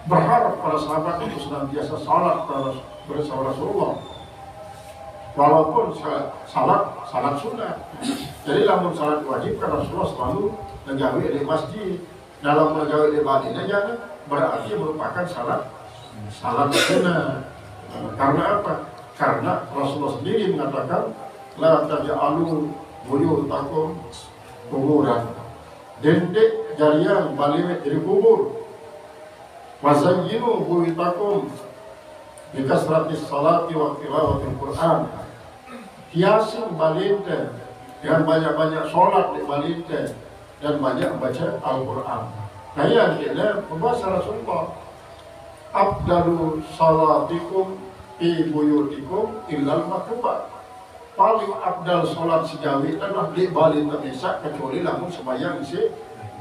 berharap para sahabat itu senantiasa salat bersama Rasulullah walaupun salat sunat. Jadi lamun salat wajib kan Rasulullah selalu menjauhi di masjid. Dalam menjauhi di Madinah jangan berarti merupakan salat sunat. Karena apa? Karena Rasulullah sendiri mengatakan la taj'alu buyutakum kuburan. Dendek jarian balik dari kubur. Wazayyinu buyutakum bikasratis salati wa tilawatil Qur'an. Hiasin balinte dengan banyak-banyak sholat di balinte dan banyak baca Al-Quran. Nah, yang kita membahas Rasulullah abdalu salatikum fi buyutikum illal maktubat. Paling abdal sholat sejawi adalah di balinte bisa kecuali lamun sembahyang isi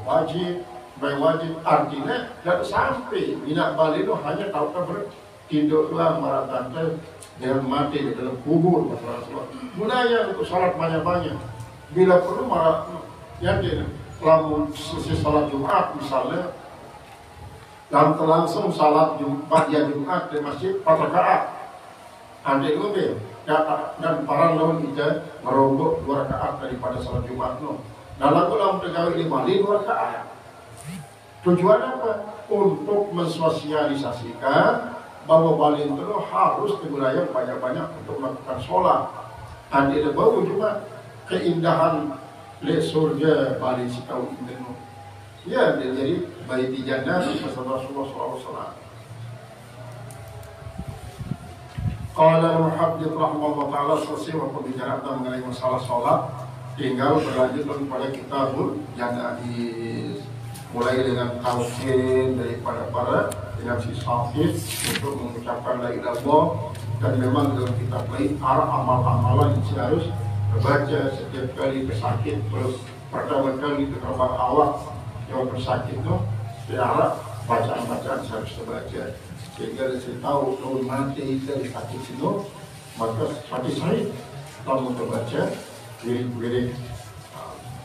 wajib. Wajib artinya dan sampai minat Bali itu hanya tahu bertinduk doang maratan dengan mati di dalam kubur Rasulullah. Budaya untuk salat banyak-banyak. Bila perlu malah yang dia lamun sesi salat Jumat misalnya dan langsung salat Jumat Jumat di masjid 4 rakaat. Andai lebih dan para lawan kita merombok 2 rakaat daripada salat Jumat no. Dalam ulang pegawai di Bali 2 rakaat. Tujuan apa? Untuk mensosialisasikan bahwa Bali itu harus digunakan banyak-banyak untuk melakukan sholat. Dan tidak bawa juga keindahan le surga Bali Sikau itu. Ya, jadi bayi jannah bersama Rasulullah SAW. Qala al-muhaddits rahimahullah ta'ala selesai pembicaraan mengenai masalah sholat, tinggal berlanjut kepada kitabul janaiz. Mulai dengan tauhid daripada para dengan si syahid untuk mengucapkan la ilaha illallah dan memang dalam kitab lain arah amal-amalan yang harus terbaca setiap kali bersakit. Terus pertama kali itu terbang awak yang bersakit itu arah bacaan-bacaan harus terbaca sehingga dia tahu kalau mati dari sakit itu maka mati saya kalau terbaca wirid-wirid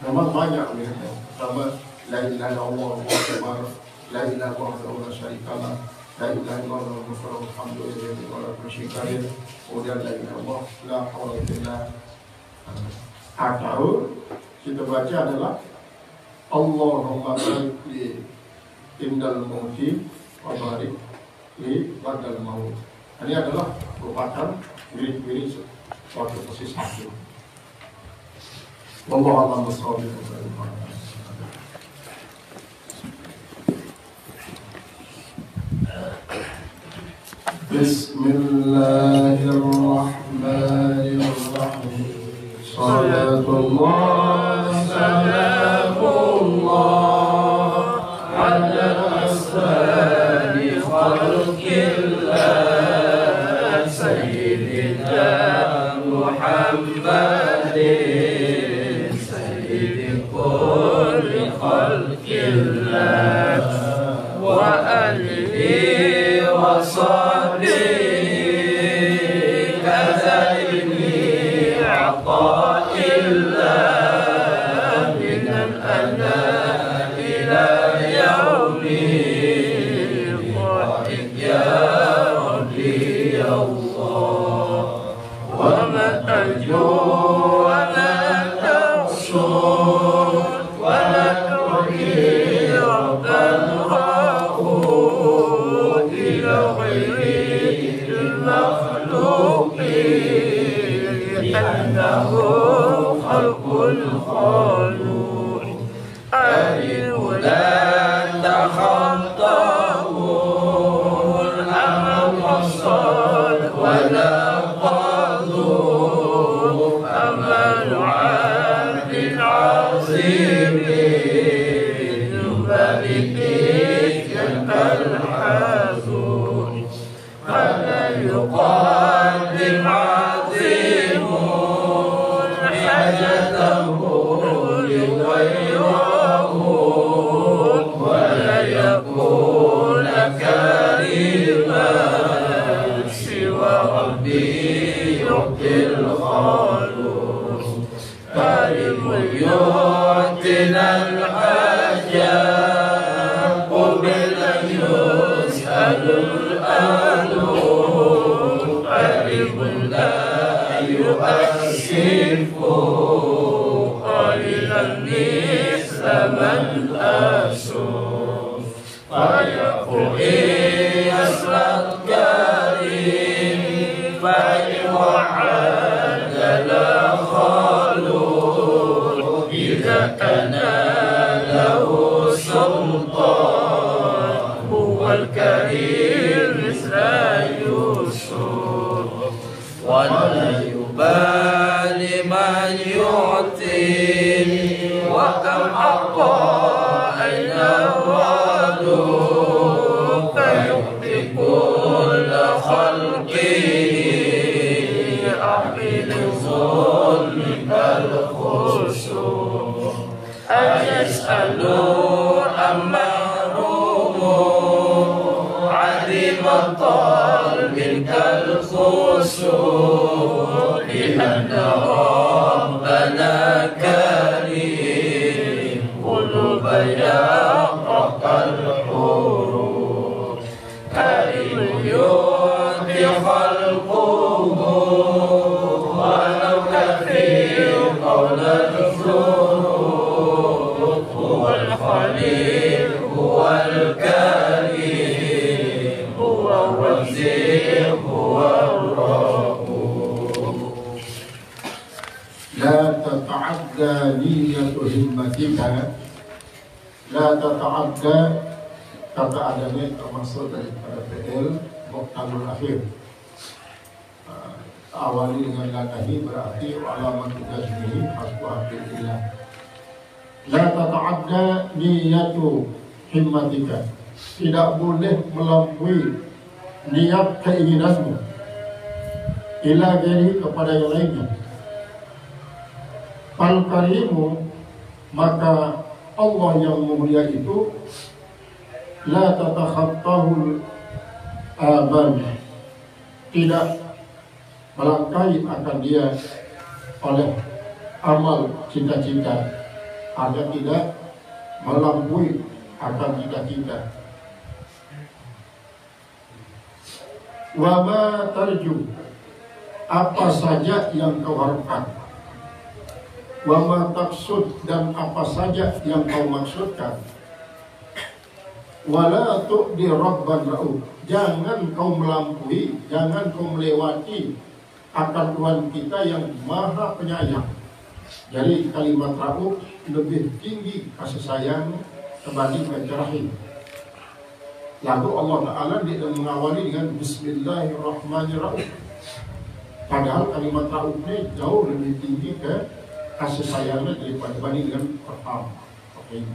memang banyak wiridnya. Pertama la ilaha illallah wa akbar, la ilaha illallah wa la syarika lah, la ilaha illallah wa alhamdulillah wa la syarika lah, kemudian la ilaha illallah la haula wala quwwata atau kita baca adalah Allahumma barik li indal mauti wa barik li ba'dal maut. Ini adalah merupakan wirid-wirid suatu posisi sakit. Wallahu a'lam bishawab. Bismillahirrahmanirrahim. Salatullah salamullah ala asfali khalqillah sayyidina Muhammadin sayyidi kulli khalqillah wa alihi wa sahbihi La tata'adda kata adanya termasuk daripada fi'il muqtalul akhir. Awali dengan la nahi berarti alamat jazmihi hasbu akhir ilah. La tata'adda niyatu himmatika. Tidak boleh melampaui niat keinginanmu ila ghairi kepada yang lainnya. Fal karimu, maka Allah yang mulia itu la tatakhattahul aban, tidak melangkahi akan dia oleh amal cita-cita, agar tidak melampaui akan cita-cita. Wa ma tarju, apa saja yang kau harapkan. Wa ma taqsud, dan apa saja yang kau maksudkan. Wala tu'di rabban ra'uf, jangan kau melampaui, jangan kau melewati akan Tuhan kita yang maha penyayang. Jadi kalimat rauf lebih tinggi kasih sayang dibanding rahim. Lalu Allah Ta'ala dia mengawali dengan Bismillahirrahmanirrahim. Padahal kalimat rauf ini jauh lebih tinggi ke kasih sayangnya daripada banding dengan rahim.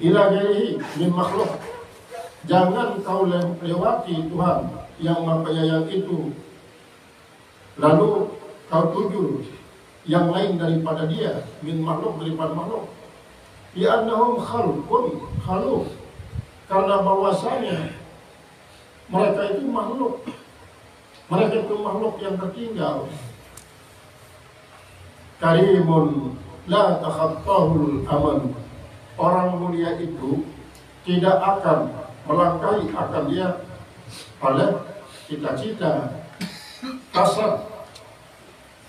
Ila gairihi min makhluk. Jangan kau lewati Tuhan yang Maha Penyayang itu, lalu kau tuju yang lain daripada dia, min makhluk, daripada makhluk. Li'annahum khaluk, karena bahwasanya mereka itu makhluk, mereka itu makhluk yang tertinggal. Karimun la takhattahul aman. Orang mulia itu tidak akan melangkahi akan dia pada cita-cita, kasar.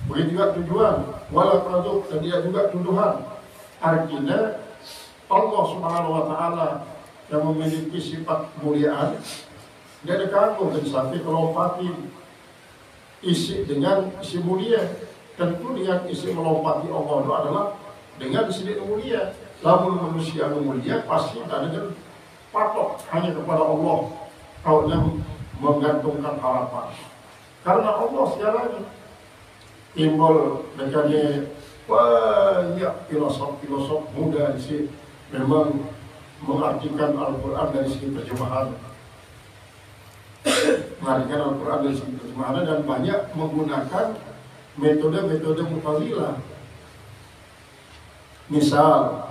Begitu juga tujuan, wala produk, dan dia juga tuduhan. Artinya Allah Subhanahu wa Ta'ala yang memiliki sifat kemuliaan, dia dikagum dan sampai melompati isi dengan isi mulia. Tentu dengan isi melompati Allah itu adalah dengan isi mulia. Namun manusia mulia pasti tak dengan patok hanya kepada Allah, kau yang menggantungkan harapan. Karena Allah segalanya. Timbul dekatnya banyak filosof muda di sini memang mengartikan Al-Quran dari segi terjemahan, mengartikan Al-Quran dari segi terjemahan, dan banyak menggunakan metode-metode Mu'tazilah. Misal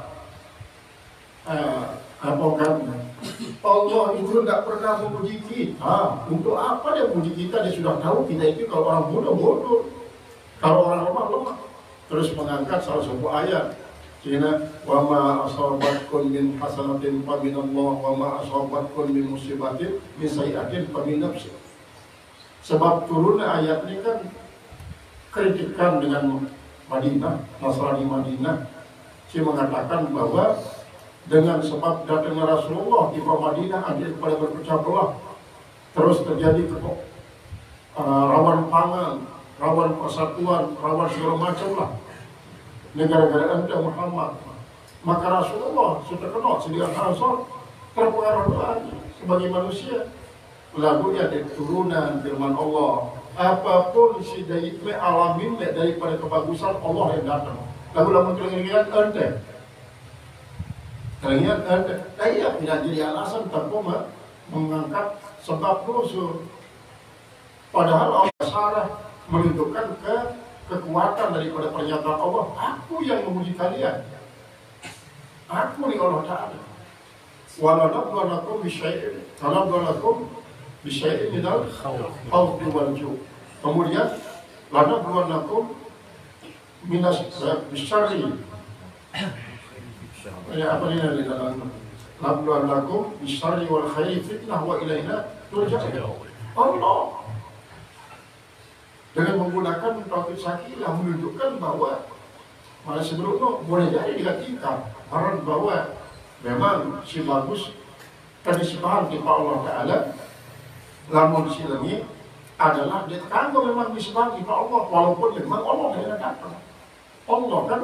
Allah itu tidak pernah memuji kita. Untuk apa dia memuji kita? Dia sudah tahu kita itu kalau orang muda bodoh, kalau orang lemah. Terus mengangkat salah satu ayat, Cina, wa ma asabatkum min hasanatin fa min Allah, wa ma asabatkum min musibatin min sayyi'atin fa min nafsi. Sebab turunnya ayat ini kan kritikan dengan Madinah, Nasrani Madinah. Dia mengatakan bahwa dengan sebab datangnya Rasulullah di Madinah ada kepada berpecah belah, terus terjadi rawan pangan, rawan persatuan, rawan segala macam lah. Negara-negara ente Muhammad, maka Rasulullah sudah kenal sedang Ansor terpengaruh lagi sebagai manusia. Lalu ada turunan firman Allah, apapun si daikme alamin daripada kebagusan Allah yang datang. Lalu lama kelingan ente. Kelingan ente. Tidak jadi alasan tanpa mengangkat sebab nuzul. Padahal Allah Sarah menunjukkan kekuatan daripada pernyataan Allah. Aku yang memuji kalian. Aku ni Allah Ta'ala. Walanabluwanakum bisyai'in. Walanabluwanakum bisyai'in minal khawfi wal ju'. Kemudian lanabluwanakum minas bisyari. Ya apa ini dari dalam lanabluwanakum bisyari wal khairi fitnah wa ilaina turja'un. Allah dengan menggunakan tauhid sakilah menunjukkan bahwa malah sebelumnya boleh jadi dikatakan bahwa memang si bagus tadi si paham tipe Allah Ta'ala, namun si lagi adalah dia kagum memang disebut tipe Allah, walaupun memang Allah yang datang. Allah kan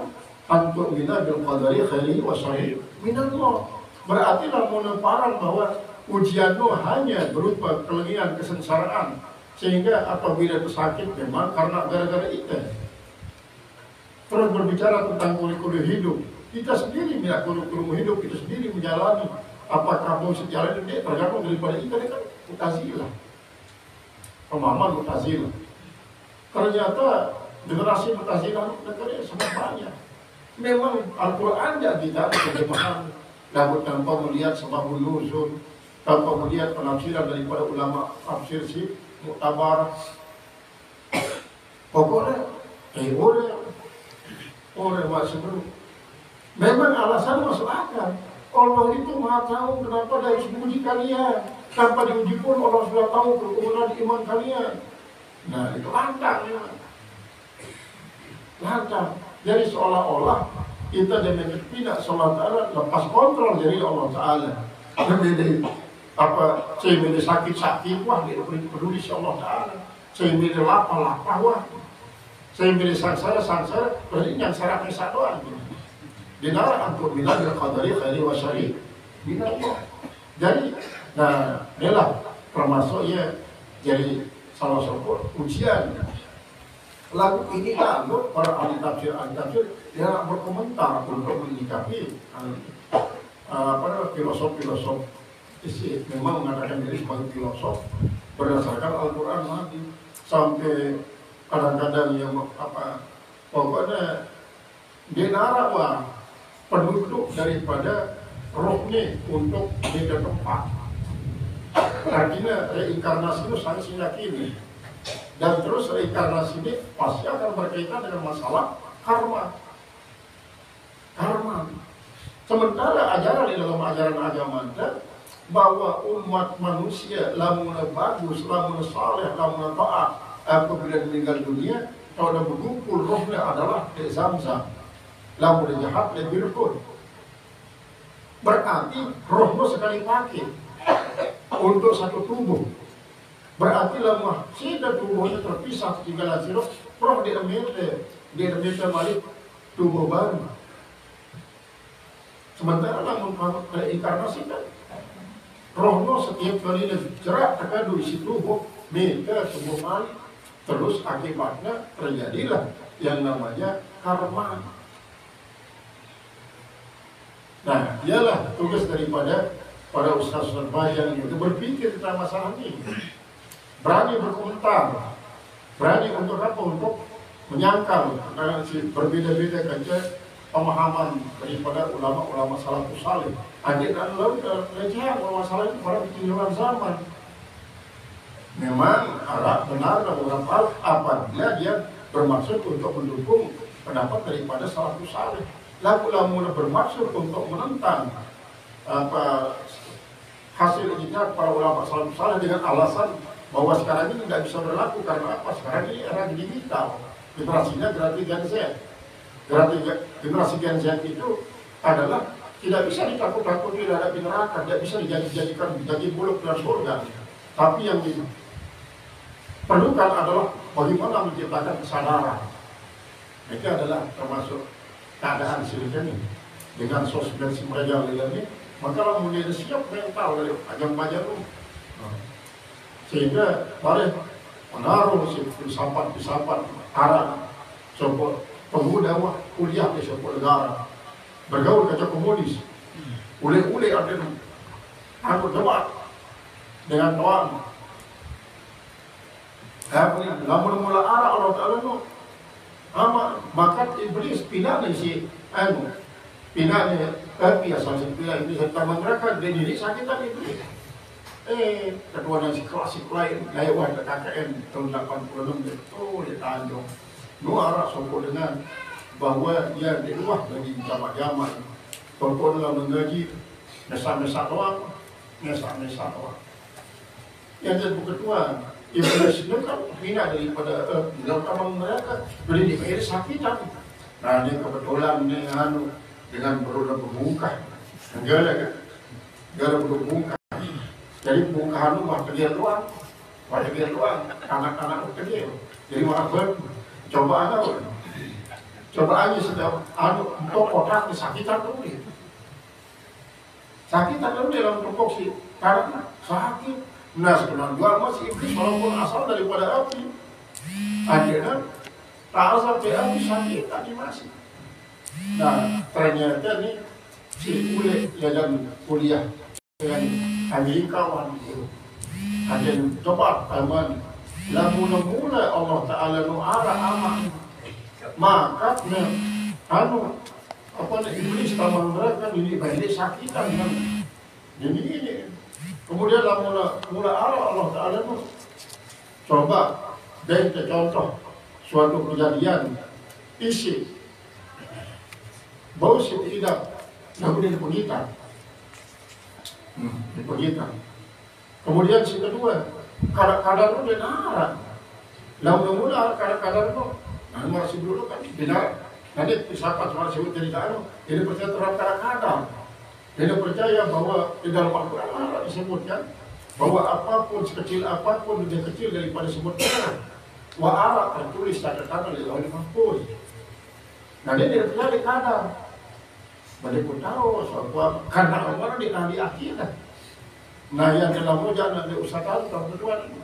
antuk mina bil qadari khairi wa syarri minallah. Berarti namun parang bahwa ujianmu hanya berupa kelengian kesengsaraan, sehingga apabila itu sakit memang karena gara-gara itu. Terus berbicara tentang kurikulum hidup, kita sendiri punya kurikulum hidup, kita sendiri menjalani. Apakah mau sejalan ini tergantung daripada kita kan Mu'tazilah, pemahaman Mu'tazilah. Ternyata generasi Mu'tazilah negara sangat banyak. Memang Al-Quran dan kita terjemahan, lalu tanpa melihat sebab nuzul, tanpa melihat penafsiran daripada ulama tafsir si Mu'tabar. Pokoknya orang masuk. Memang alasan masuk akal. Allah itu Maha tahu kenapa dia harus menguji kalian. Tanpa diuji pun Allah sudah tahu kerukunan iman kalian. Nah itu lantang ya. Lantang. Jadi seolah-olah kita dengan tidak Allah Ta'ala lepas kontrol dari Allah Ta'ala. Jadi apa sehingga sakit-sakit wah dia peduli si Allah Ta'ala, sehingga lapar-lapar wah Saya pilih sangsara, berarti yang syarat kisah doang. Dinara untuk bilang qadari khairi wa syari. Jadi, nah, inilah termasuknya jadi salah satu ujian. Lalu ini lalu para ahli tafsir dia berkomentar untuk menyikapi filosof isi memang mengatakan diri sebagai filosof berdasarkan Al-Quran nanti sampai kadang-kadang yang pokoknya dia narawah penduduk daripada rohnya untuk beda tempat. Artinya reinkarnasi itu sangat diyakini. Dan terus reinkarnasi ini pasti akan berkaitan dengan masalah karma. Sementara ajaran di dalam ajaran agama bahwa umat manusia lamun bagus, lamun saleh, lamun taat apabila meninggal dunia, kalau berkumpul rohnya adalah di Zamzam. Lamun jahat lebih berkut. Berarti rohnya sekali pakai untuk satu tubuh. Berarti lama sehingga tubuhnya terpisah tinggal roh dia balik tubuh baru. Sementara lamun reinkarnasi kan rohnya setiap kali jerak terkadu isi tubuh minta tubuh balik. Terus akibatnya terjadilah yang namanya karma. Nah, ialah tugas daripada para ustaz-ustaz bayan itu berpikir tentang masalah ini. Berani berkomentar, berani untuk apa? Untuk menyangkal karena berbeda-beda kaca pemahaman daripada ulama-ulama salafus saleh. Adik dan lalu recehan masalah itu pada ketinggalan zaman. Memang harap benar dan beberapa apabila dia bermaksud untuk mendukung pendapat daripada salafus saleh. Lalu bermaksud untuk menentang hasil ijtihad para ulama salafus saleh dengan alasan bahwa sekarang ini tidak bisa berlaku karena apa? Sekarang ini era digital, generasinya generasi Gen Z. Generasi Gen Z itu adalah tidak bisa ditakut-takuti dihadapi neraka, tidak bisa dijadikan daging buluk dan surga. Tapi yang diperlukan adalah bagaimana menciptakan kesadaran. Itu adalah termasuk keadaan sekarang ini dengan sosmed si mereka ini, maka lah mulai siap mental dari ajang-ajang itu, sehingga boleh menaruh si filsafat arah sebuah pemuda kuliah di sebuah negara bergaul kacau komunis, ule ada aku debat dengan tuan. Mula arah Allah Taala itu maka iblis pindah dari si pindah asal sepila ini serta mereka dan diri sakitan iblis. Kedua nasi klasik lain lewat ke KKN tahun 86 betul di Tanjung. Arah sokong dengan bahwa dia di luar lagi jamak-jamak. Sokong dalam menggaji mesa-mesa doang. Yang jadi ketua iblis itu kan pindah daripada dalam mereka beri di air sakitan. Nah ini kebetulan dengan berulang pembuka negara kan, negara berbungka. Jadi pembukaan rumah kecil doang, anak-anak kecil. Jadi maaf coba aja setiap untuk kotak disakitan dulu. Sakitan dulu dalam tupoksi karena sakit. Nah sebenarnya jual masih iblis walaupun asal daripada api. Akhirnya tak asal dari api sakit tadi masih. Nah ternyata nih si ule dan kuliah dengan Amerikawan itu. Ada coba aman. Mula Allah Taala nuara aman. Maka iblis taman mereka ini banyak sakitan kan. Jadi ini. Kemudian mula Allah Taala coba dan contoh suatu kejadian isi bau si tidak kemudian dipegitan. Kemudian si kedua kadang-kadang itu benar. Mula kadang-kadang itu masih dulu kan benar. Nanti siapa cuma sebut jadi ini percaya terhadap kadang-kadang. Dia percaya bahwa di dalam Al-Quran disebutkan bahwa apapun sekecil apapun lebih kecil daripada sebut benar. wa ara tertulis catatan oleh Lauhul Mahfuz. Nah dia tidak terjadi kadang. Balik pun tahu soal karena Allah di ahli akidah. Nah yang dalam jangan diusahakan tahun kedua ini.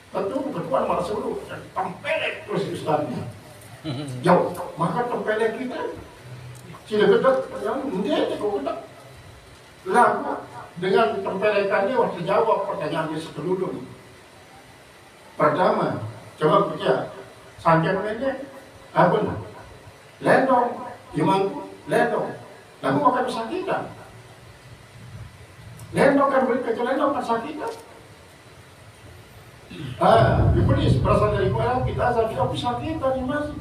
Tentu kedua malah seluruh tempelek terus Ustaznya. Jauh, maka tempelek kita tidak ketat, yang dia kok ketat. Lalu dengan tempelekannya waktu jawab pertanyaannya sekeludung. Pertama, coba baca sanjang pendek, apa nak? Lendong, imam lendong. Lalu akan kesakitan. Lendong kan beri kecelendong kesakitan. Iblis berasal dari mana kita asal kesakitan ini masih.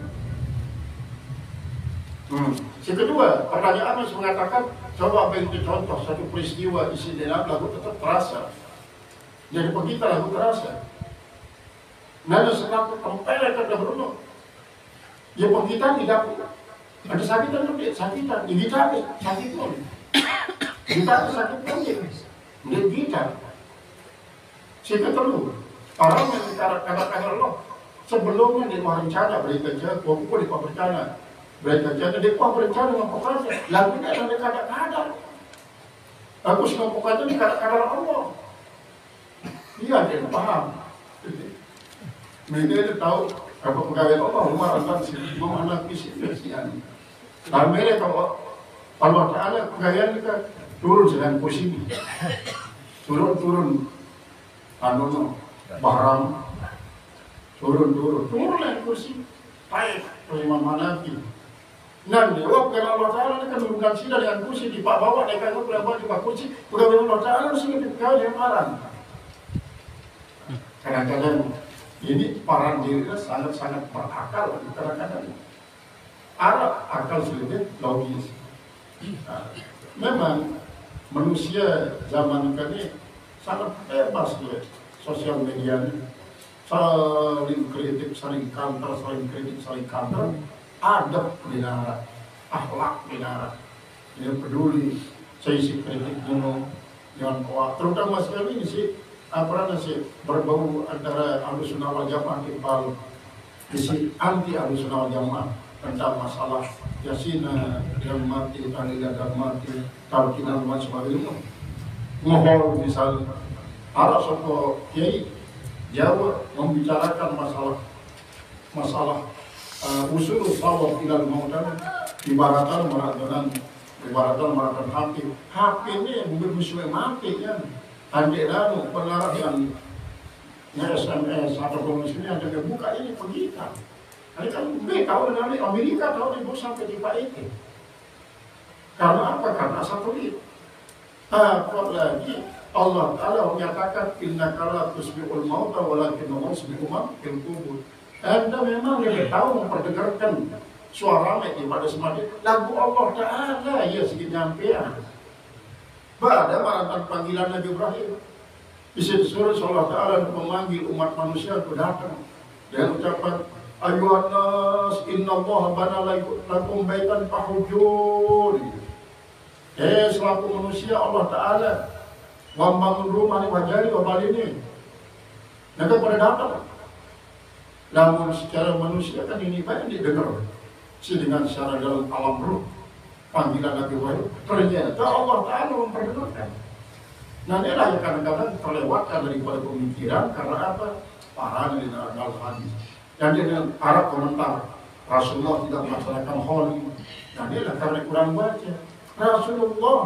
Yang kedua, pertanyaan harus mengatakan, coba ambil contoh satu peristiwa isi dalam lagu tetap terasa. Jadi begitu lagu terasa. Nada senang tempelek ada berulang. Ya kita tidak ada sakitan tu dia sakitan. Ya kita sakit pun. Kita sakit pun dia. Dia kita. Siapa perlu? Orang yang kata-kata Allah sebelumnya dia mau rencana beri kerja, kuku dia mau berencana. Beri kerja, dia mau berencana dengan pekerja. Lalu dia ada kadang-kadang. Aku suka pekerja di kadang-kadang Allah. Dia paham. Mereka itu tahu apa pegawai Allah rumah tentang sebelum anak isi versian. Dan mereka kalau Allah Taala pegawai kita turun dengan posisi, turun, barang, turun dengan kursi, baik terima manaki. Nah, jawab karena Allah Taala kan menurunkan sila dengan kursi di pak bawah, mereka itu berapa juga kursi, pegawai Allah Taala harus lebih pegawai yang marah. Kadang-kadang ini para dirinya sangat-sangat berakal kadang-kadang. Arah akal sedikit logis. Nah, memang manusia zaman ini sangat bebas dia sosial media ini. Saling kritik, saling counter, adab binara, akhlak binara. Dia peduli, saya isi kritik dengan kuat. Terutama sekali ini sih berbau antara Ahlussunnah wal Jamaah Iqbal isi anti Ahlussunnah wal Jamaah tentang masalah Yasina yang mati, tahlilan dan mati, talqinan dan sebagainya. Ngohol misal arah soko kiai Jawa membicarakan masalah usul sawab ilal mautan ibaratan HP ini bukan musuh mati kan. Adik lalu pengarang yang SMS atau komunisnya ada buka ini pengikat. Ini kan tahu dari Amerika tahu ibu sampai di Pak itu. Karena apa? Karena satelit. Apa lagi Allah Taala menyatakan inna kala tusbiul mauta walakin tusbiul fil qubur. Anda memang lebih tahu memperdengarkan suara di pada semadi lagu Allah Taala ya sedikit nyampean. Ada maratan panggilan Nabi Ibrahim. Isi surah Allah Ta'ala memanggil umat manusia untuk datang. Dan ucapan, Ayuhan nas, inna Allah bana lakum baitan fahujur. Selaku manusia Allah Ta'ala membangun rumah di wajari wabal ini. Mereka pada datang. Namun secara manusia kan ini banyak didengar. Dengan secara dalam alam ruh. Panggilan Nabi Ibrahim, ternyata Allah Ta'ala memperdengarkan. Nah inilah yang kadang-kadang terlewatkan daripada pemikiran karena apa? Parah dari dalam hadis. Dan dengan para komentar Rasulullah tidak melaksanakan holi. Nah inilah karena kurang baca. Rasulullah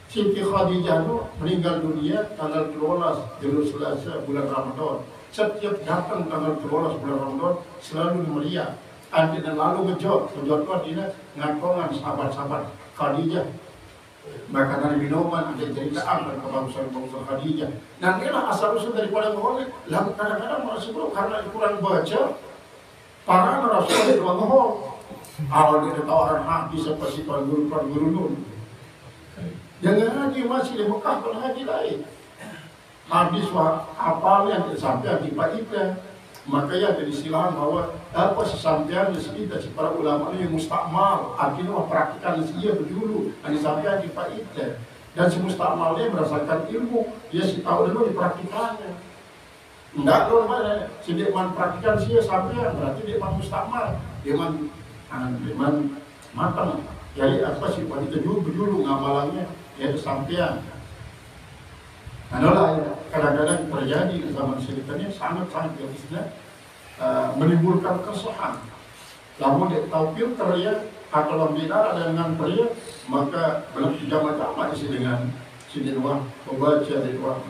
Siti Khadijah meninggal dunia tanggal 12 Julai Selasa bulan Ramadan. Setiap datang tanggal 12 bulan Ramadan selalu meriah. Andi dan lalu ngejot dia ngakongan sahabat-sahabat Khadijah makanan minuman ada ceritaan dan kebagusan-kebagusan Khadijah. Nah inilah asal-usul daripada ngomong. Lalu kadang-kadang masih belum karena kurang baca para Rasulullah itu ngomong. Awal dia tawaran hadis seperti guru nun. Jangan haji masih di Mekah pun haji lain. Hadis hafal yang disampaikan di Pak Ika. Makanya ada istilah bahwa apa sesampaian kita para ulama ini mustakmal, artinya praktikan dia dulu, disampaikan di Pak Ita. Dan semustakmalnya berdasarkan ilmu, dia tahu dulu dipraktikannya. Enggak loh mana, si Dekman praktikan sih sampai berarti Dekman mustakmal, Dekman matang. Jadi apa sih wanita julu ngamalannya ya kesampaian. Adalah ya, kadang-kadang terjadi di zaman sekitarnya sangat-sangat istilah menimbulkan keresahan. Namun dia tahu filter ya, kalau bina ada dengan pria maka belum jama-jama isi dengan sinirwah membaca di luar.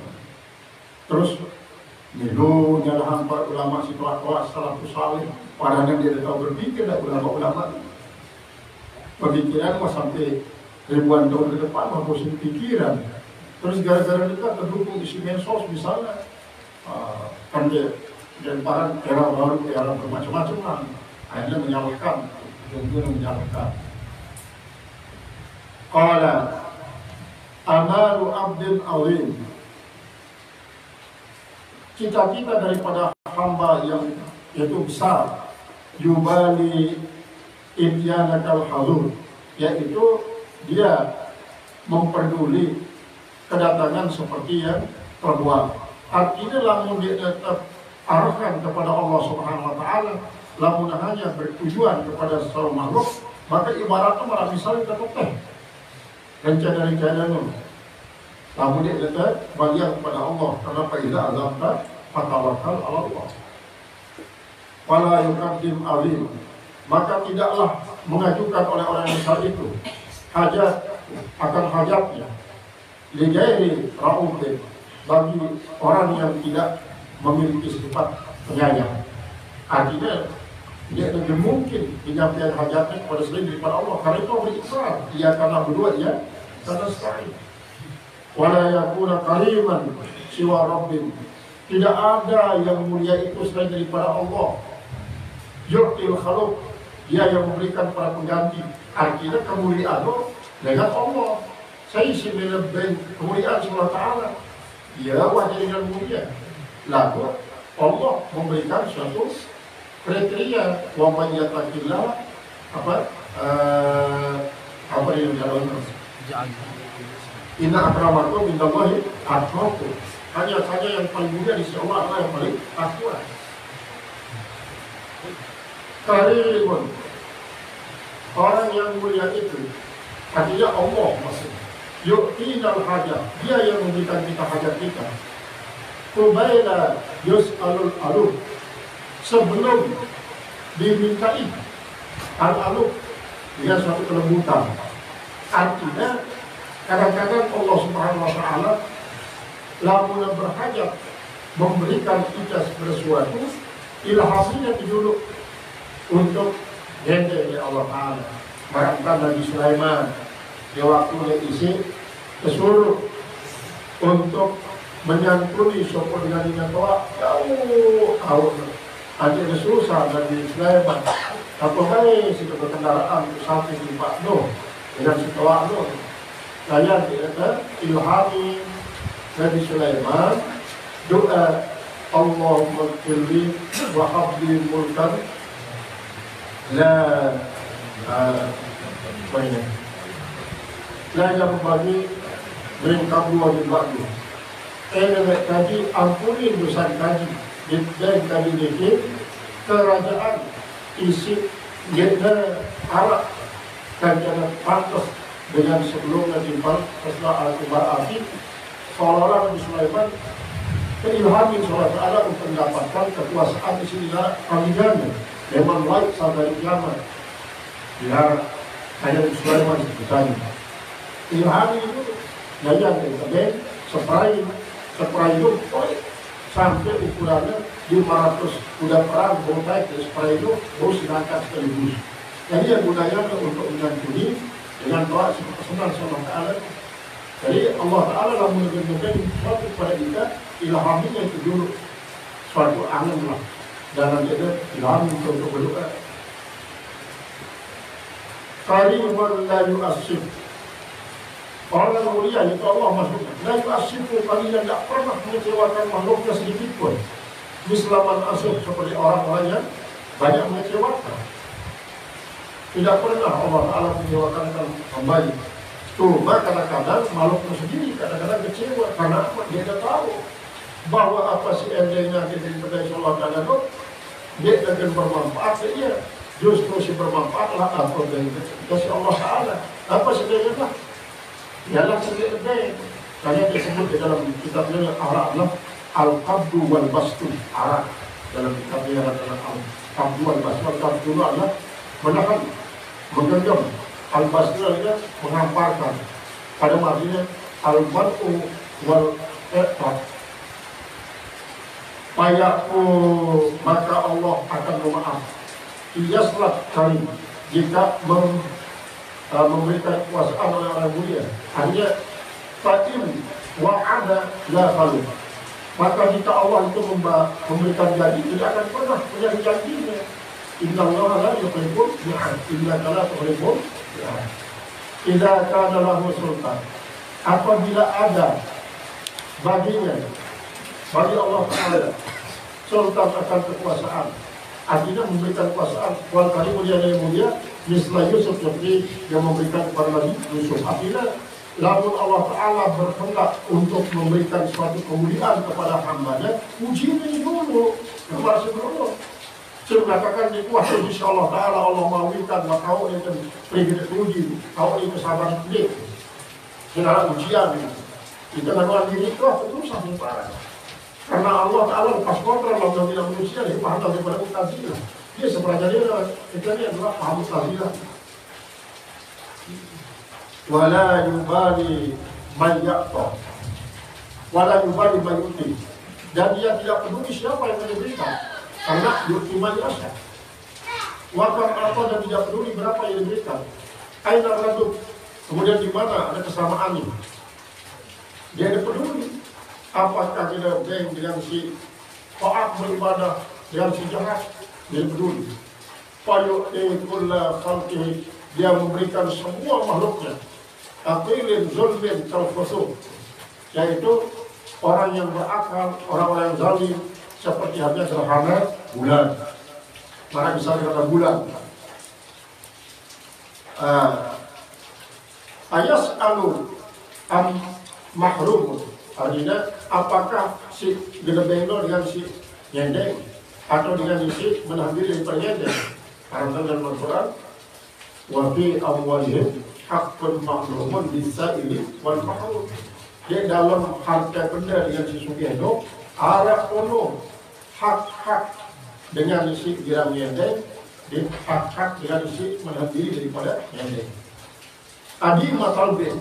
Terus Milu nyalahan para ulama si tua-tua salafus salih, padahal dia tahu berpikir dan ulama-ulama pemikiran mah sampai ribuan tahun ke depan mah bosan pikiran. Terus gara-gara kita terdukung isi medsos misalnya, kan dia dan para era baru era bermacam-macam lah, akhirnya menyalahkan, menyalahkan. Qala amalu abdin alim, cita-cita daripada hamba yang itu besar, yubali imyanakal hazur, yaitu dia memperduli kedatangan seperti yang terbuang. Artinya lamun dia tetap arahkan kepada Allah Subhanahu wa taala, lamun hanya bertujuan kepada seorang makhluk, maka ibaratnya malah misalnya tetap rencana-rencana itu. Lamun dia tetap balik kepada Allah, karena faiza azabta fatawakkal ala Allah. Wala yuqaddim alim, maka tidaklah mengajukan oleh orang yang besar itu hajat akan hajatnya ligairi ra'ufin, bagi orang yang tidak memiliki sifat penyayang. Artinya dia lebih mungkin menyampaikan hajatnya kepada selain daripada Allah, karena itu berikrar dia karena berdua dia karena sekali. Wala yakuna kariman siwa rabbin, tidak ada yang mulia itu selain daripada Allah. Yu'til khaluk, dia yang memberikan para pengganti. Artinya kemuliaan dengan Allah. Saya isi melebih kemuliaan Allah Ta'ala, ya wajah dengan mulia. Lalu Allah memberikan suatu kriteria, wa man yattaqillah apa yang dalam inna akramakum indallahi atqakum, hanya saja yang paling mulia di sisi Allah adalah yang paling takwa. Karimun, orang yang mulia itu artinya Allah maksudnya. Yu'tinal hajat, dia yang memberikan kita hajat kita. Kubaila yus'alul aluf, sebelum dimintai al-aluf dengan suatu kelembutan. Artinya kadang-kadang Allah Subhanahu wa taala lamun berhajat memberikan kita sesuatu, ilhaminya dulu untuk gende oleh Allah Ta'ala. Barangkan Nabi Sulaiman di waktu isi kesuruh untuk menyantuni sopo dengan toa jauh ada susah Nabi Sulaiman apa baik si kendaraan sampai di Pak Nuh dengan si toa Nuh saya ilhami Nabi Sulaiman doa Allahumma firli wa habli mulkan la banyak la yang bagi beringkap dua di bagi kaji ampuni dosa kaji dan kaji dikit kerajaan isi gender Arab dan jangan pantas dengan sebelumnya timbal setelah al-Quran akhir seolah-olah Nabi Sulaiman keilhami Allah Ta'ala untuk mendapatkan kekuasaan di sini kaliannya memang baik sampai kiamat ya hanya Nabi Sulaiman sebutanya ilhami itu daya dari spray itu sampai ukurannya 500 kuda perang botai ke spray itu harus diangkat sekaligus. Jadi yang gunanya untuk menyantuni dengan doa senang sama Allah. Jadi Allah Ta'ala dalam menunjukkan sesuatu kepada kita ilhaminya itu dulu suatu angin lah dalam jadi ilham untuk berdoa. Karimun la yu'assif, orang yang mulia itu Allah maksudnya. La yu'assifu, kalian tidak pernah mengecewakan makhluknya sedikit pun. Mislaman asif, seperti orang-orang yang banyak mengecewakan. Tidak pernah Allah Ta'ala mengecewakan kembali. Cuma kadang-kadang makhluknya sendiri kadang-kadang kecewa karena apa? Dia tidak tahu bahwa apa si endingnya daripada Allah Ta'ala itu dia akan bermanfaat dia justru si bermanfaatlah apa dari kasih Allah Ta'ala apa sebenarnya lah ialah sebenarnya karena disebut di dalam kitabnya Arab al-qabdu wal bastu Arab dalam kitabnya adalah al-qabdu wal bastu al-qabdu adalah menahan menggenggam al-bastu adalah menghamparkan pada maksudnya al-batu wal iqab payaku maka Allah akan memaaf iyaslah kali jika memberikan kuasaan oleh orang mulia hanya fa'im wa'ada la khalu maka jika Allah itu memberikan janji tidak akan pernah menjadi janjinya inna Allah la yuhibbul mi'ad inna la tuhibbul mi'ad idza kana lahu sultan apabila ada baginya bagi Allah Ta'ala sultan akan kekuasaan artinya memberikan kekuasaan wal karim mulia misla Yusuf seperti yang memberikan kepada Nabi Yusuf artinya lamun Allah Ta'ala berkehendak untuk memberikan suatu kemuliaan kepada hambanya ujinya dulu kepada sebelumnya saya mengatakan di kuasa insya Allah Ta'ala Allah mengawinkan maka kau ini akan pergi uji kau ini kesabaran dia dengan ujian kita lakukan diri itu terus sampai parah karena Allah Ta'ala lepas kontrol dalam dunia manusia dia paham daripada mutazilah dia sebenarnya dia adalah paham mutazilah wala yubali man yaqta wala yubali man yuti dan dia tidak peduli siapa yang diberikan karena yuti man yasha wakar apa dan tidak peduli berapa yang diberikan aina raduk kemudian di mana ada kesamaannya dia tidak peduli apakah dia geng dengan si taat beribadah dengan si jahat dia peduli fayu'ti kulla khalqihi dia memberikan semua makhluknya aqilin zulmin kalfusuh yaitu orang yang berakal, orang-orang yang zalim seperti halnya gerhana bulan maka bisa gerhana bulan ayas'alu am mahrum artinya apakah si gedebeno dengan si nyendeng atau dengan si menambil daripada nyendeng karena dalam Al-Quran wa fi amwalihim haqqun ma'lumun lis-sa'ili wal mahrum dia dalam harta benda dengan si sugihno ada penuh hak-hak dengan si girang nyendeng dan hak-hak dengan si menambil daripada nyendeng adi matalbin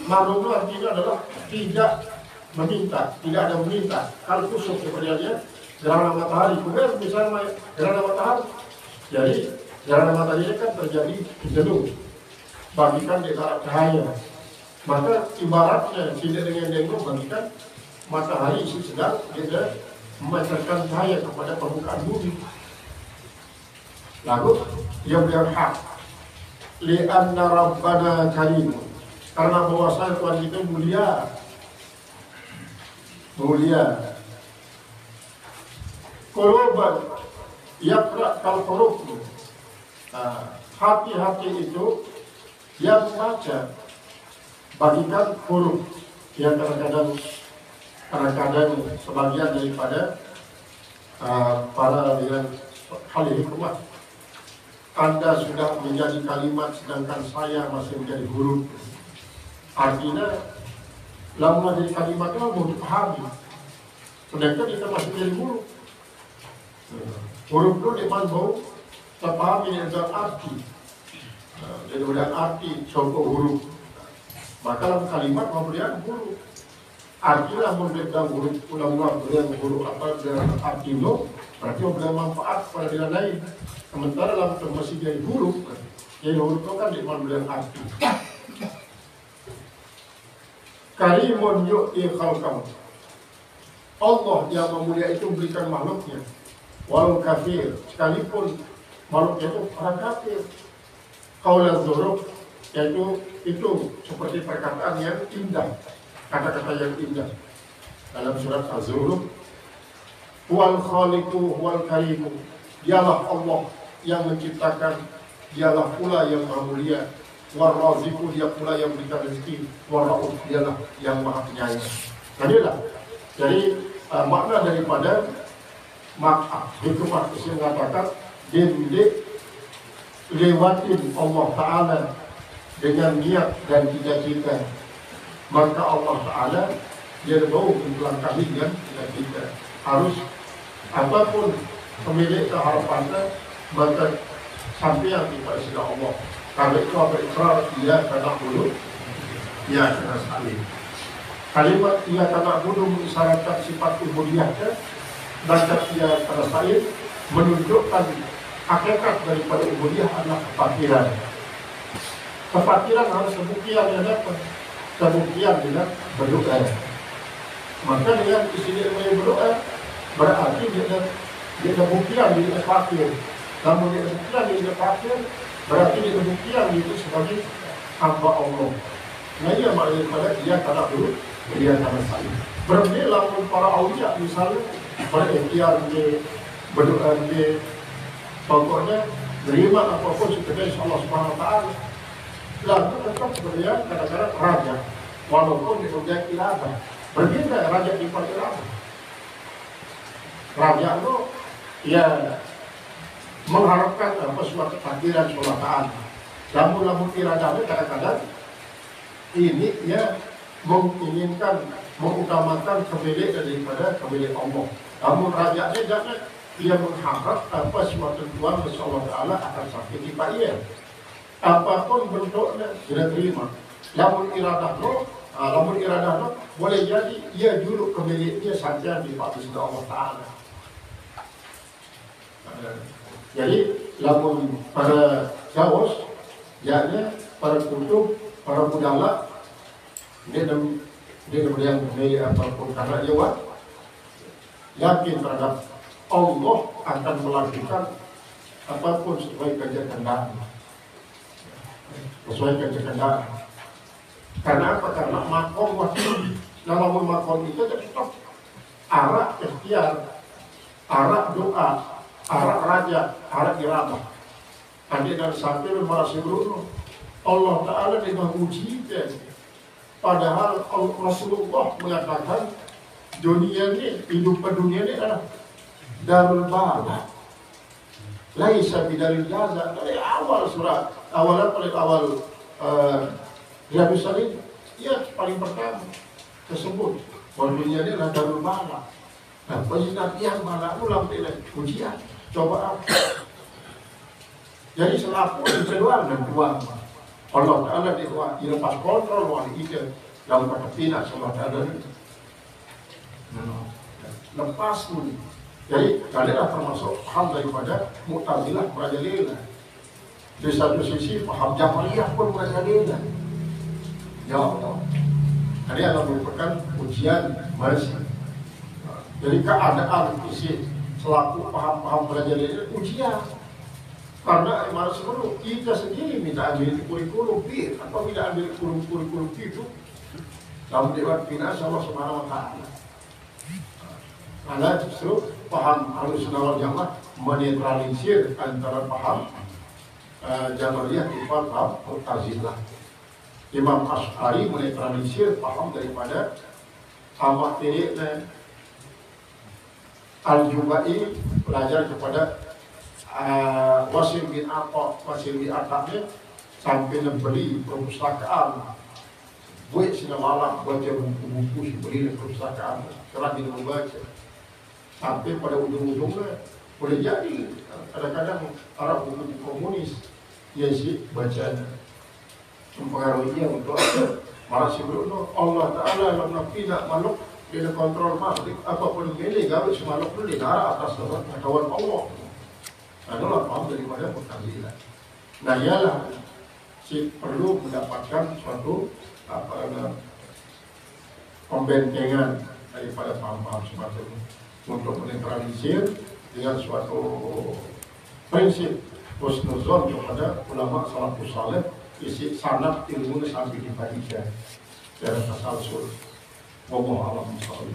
maklum artinya adalah tidak meminta, tidak ada meminta. Kalau kusuk sebenarnya gerhana matahari, kemudian misalnya gerhana matahari, jadi gerhana matahari kan terjadi jenuh, bagikan di arah cahaya. Maka ibaratnya tidak dengan dengok bagikan matahari sedang dia memancarkan cahaya kepada permukaan bumi. Lalu dia berhak li'anna rabbana karim karena bahwasanya Tuhan itu mulia quluban yaqra kal qulub hati-hati itu yang baca bagikan huruf yang kadang-kadang sebagian daripada para dengan hal hikmah Anda sudah menjadi kalimat sedangkan saya masih menjadi huruf artinya lama jadi kalimat itu mau dipahami sedangkan kita masih menjadi huruf huruf itu dia mau terpahami dengan arti jadi dengan arti contoh huruf maka dalam kalimat memberikan huruf artinya memberikan huruf ulang-ulang dengan huruf apa dengan arti itu berarti memberikan manfaat pada dia lain sementara dalam masih jadi huruf itu kan dia memberikan arti Karimun yu'ti khalqam Allah yang memulia itu memberikan makhluknya walau kafir sekalipun makhluknya itu orang kafir qaulaz zuruf yaitu itu seperti perkataan yang indah kata-kata yang indah dalam surat Az-Zuruf wal khaliqu wal karimu dialah Allah yang menciptakan dialah pula yang maha mulia War-Raziqu dia pula yang memberikan rezeki War-Rauf dialah yang maha penyayang. Jadi makna daripada maaf. Hikmah itu mengatakan dia lewatin Allah Ta'ala dengan niat dan cita-cita, maka Allah Ta'ala dia mau melangkahi dengan cita-cita. Harus apapun pemilik harapannya, maka sampai yang kepada sila Allah. Karena itu apa ikrar, ia kena bulu, ia kena saling. Kalimat ia kena bulu mengisyaratkan sifat ubudiyahnya, dan ia kena saling menunjukkan hakikat daripada ubudiyah adalah kepatiran. Kepatiran harus kebuktian yang dapat, kebuktian dengan berdoa. Maka dengan istilah berdoa berarti dia ada buktian dia fakir. Namun dia buktian dia fakir berarti dia buktian itu sebagai hamba Allah. Nah ia maknanya pada dia kata dulu dia kata saling. Berbeda lamun para aulia misalnya berikhtiar dia berdoa dia, pokoknya terima apapun sebagai Allah Subhanahu Wa Taala. Lalu tetap beliau kadang-kadang raja, walaupun dia punya iradah. Berbeda raja di iradah. Raja itu ya mengharapkan apa suatu takdiran Allah Ta'ala. Namun iradahnya kadang-kadang ini ya menginginkan, mengutamakan kemilik daripada kemilik Allah. Namun rajanya jangan ia mengharap apa suatu Tuhan Allah Ta'ala akan sakiti ia. Apapun bentuknya tidak terima. Namun iradah boleh jadi ia dulu kemiliknya saja dipati sudah Allah Ta'ala. Jadi lamun para gawas, yakni para kutub, para mudalak, dia yang memilih apapun karena dia yakin terhadap Allah akan melakukan apapun sesuai kehendak. Sesuai kehendak. Karena apa? Karena makom wakil. Namun makom itu tetap arah ikhtiar, arah doa, arah raja, arah iradah. Tadi dan sampai merasa beruntung Allah Ta'ala dengan uji dia. Padahal Rasulullah mengatakan dunia ini, kehidupan dunia ini adalah darul bala, laisa bidaril jaza. Dari awal surat, paling awal Riyadhus Shalihin, ya paling pertama tersebut bahwa dunia ini adalah darul bala. Nah, penjinak yang bala itu lampiran ujian, cobaan. Jadi selaku kedua dan dua Allah Ta'ala dilepas kontrol oleh ide dalam kepina sama Ta'ala lepas pun. Jadi kalian termasuk paham daripada Mu'tazilah Murajalela. Di satu sisi paham Jabariyah pun Murajalela. Jawab. Ini adalah merupakan ujian masih. Jadi keadaan isi selaku paham-paham Murajalela ujian. Karena ibarat sebelum kita sendiri minta ambil kurikulum pir atau tidak ambil kurikulum itu dalam dewan pina Allah Subhanahu Wa Taala. Karena justru paham Ahlussunnah wal Jamaah menetralisir antara paham Jabariyah dan paham Mu'tazilah. Imam Asy'ari menetralisir paham daripada Ahmad Tirikna. Al-Jubai belajar kepada Wasil bin Atta sampai membeli perpustakaan. Buat sinar malam baca buku-buku beli perpustakaan. Kerana dia membaca. Sampai pada ujung-ujungnya boleh jadi kadang-kadang Arab buku komunis dia sih bacanya mempengaruhi dia untuk malah sebelum Allah Ta'ala dalam tidak makhluk dia kontrol makhluk apapun milih gawe semakhluk itu di darah atas kawan Allah. Adalah paham daripada Mu'tazilah. Nah ialah si perlu mendapatkan suatu pembentengan daripada paham-paham semacam ini untuk menetralisir dengan suatu prinsip husnuzon kepada ulama salafus saleh isi sanad ilmu sampai dibaca secara tasalsul. Wallahu a'lam bishawab.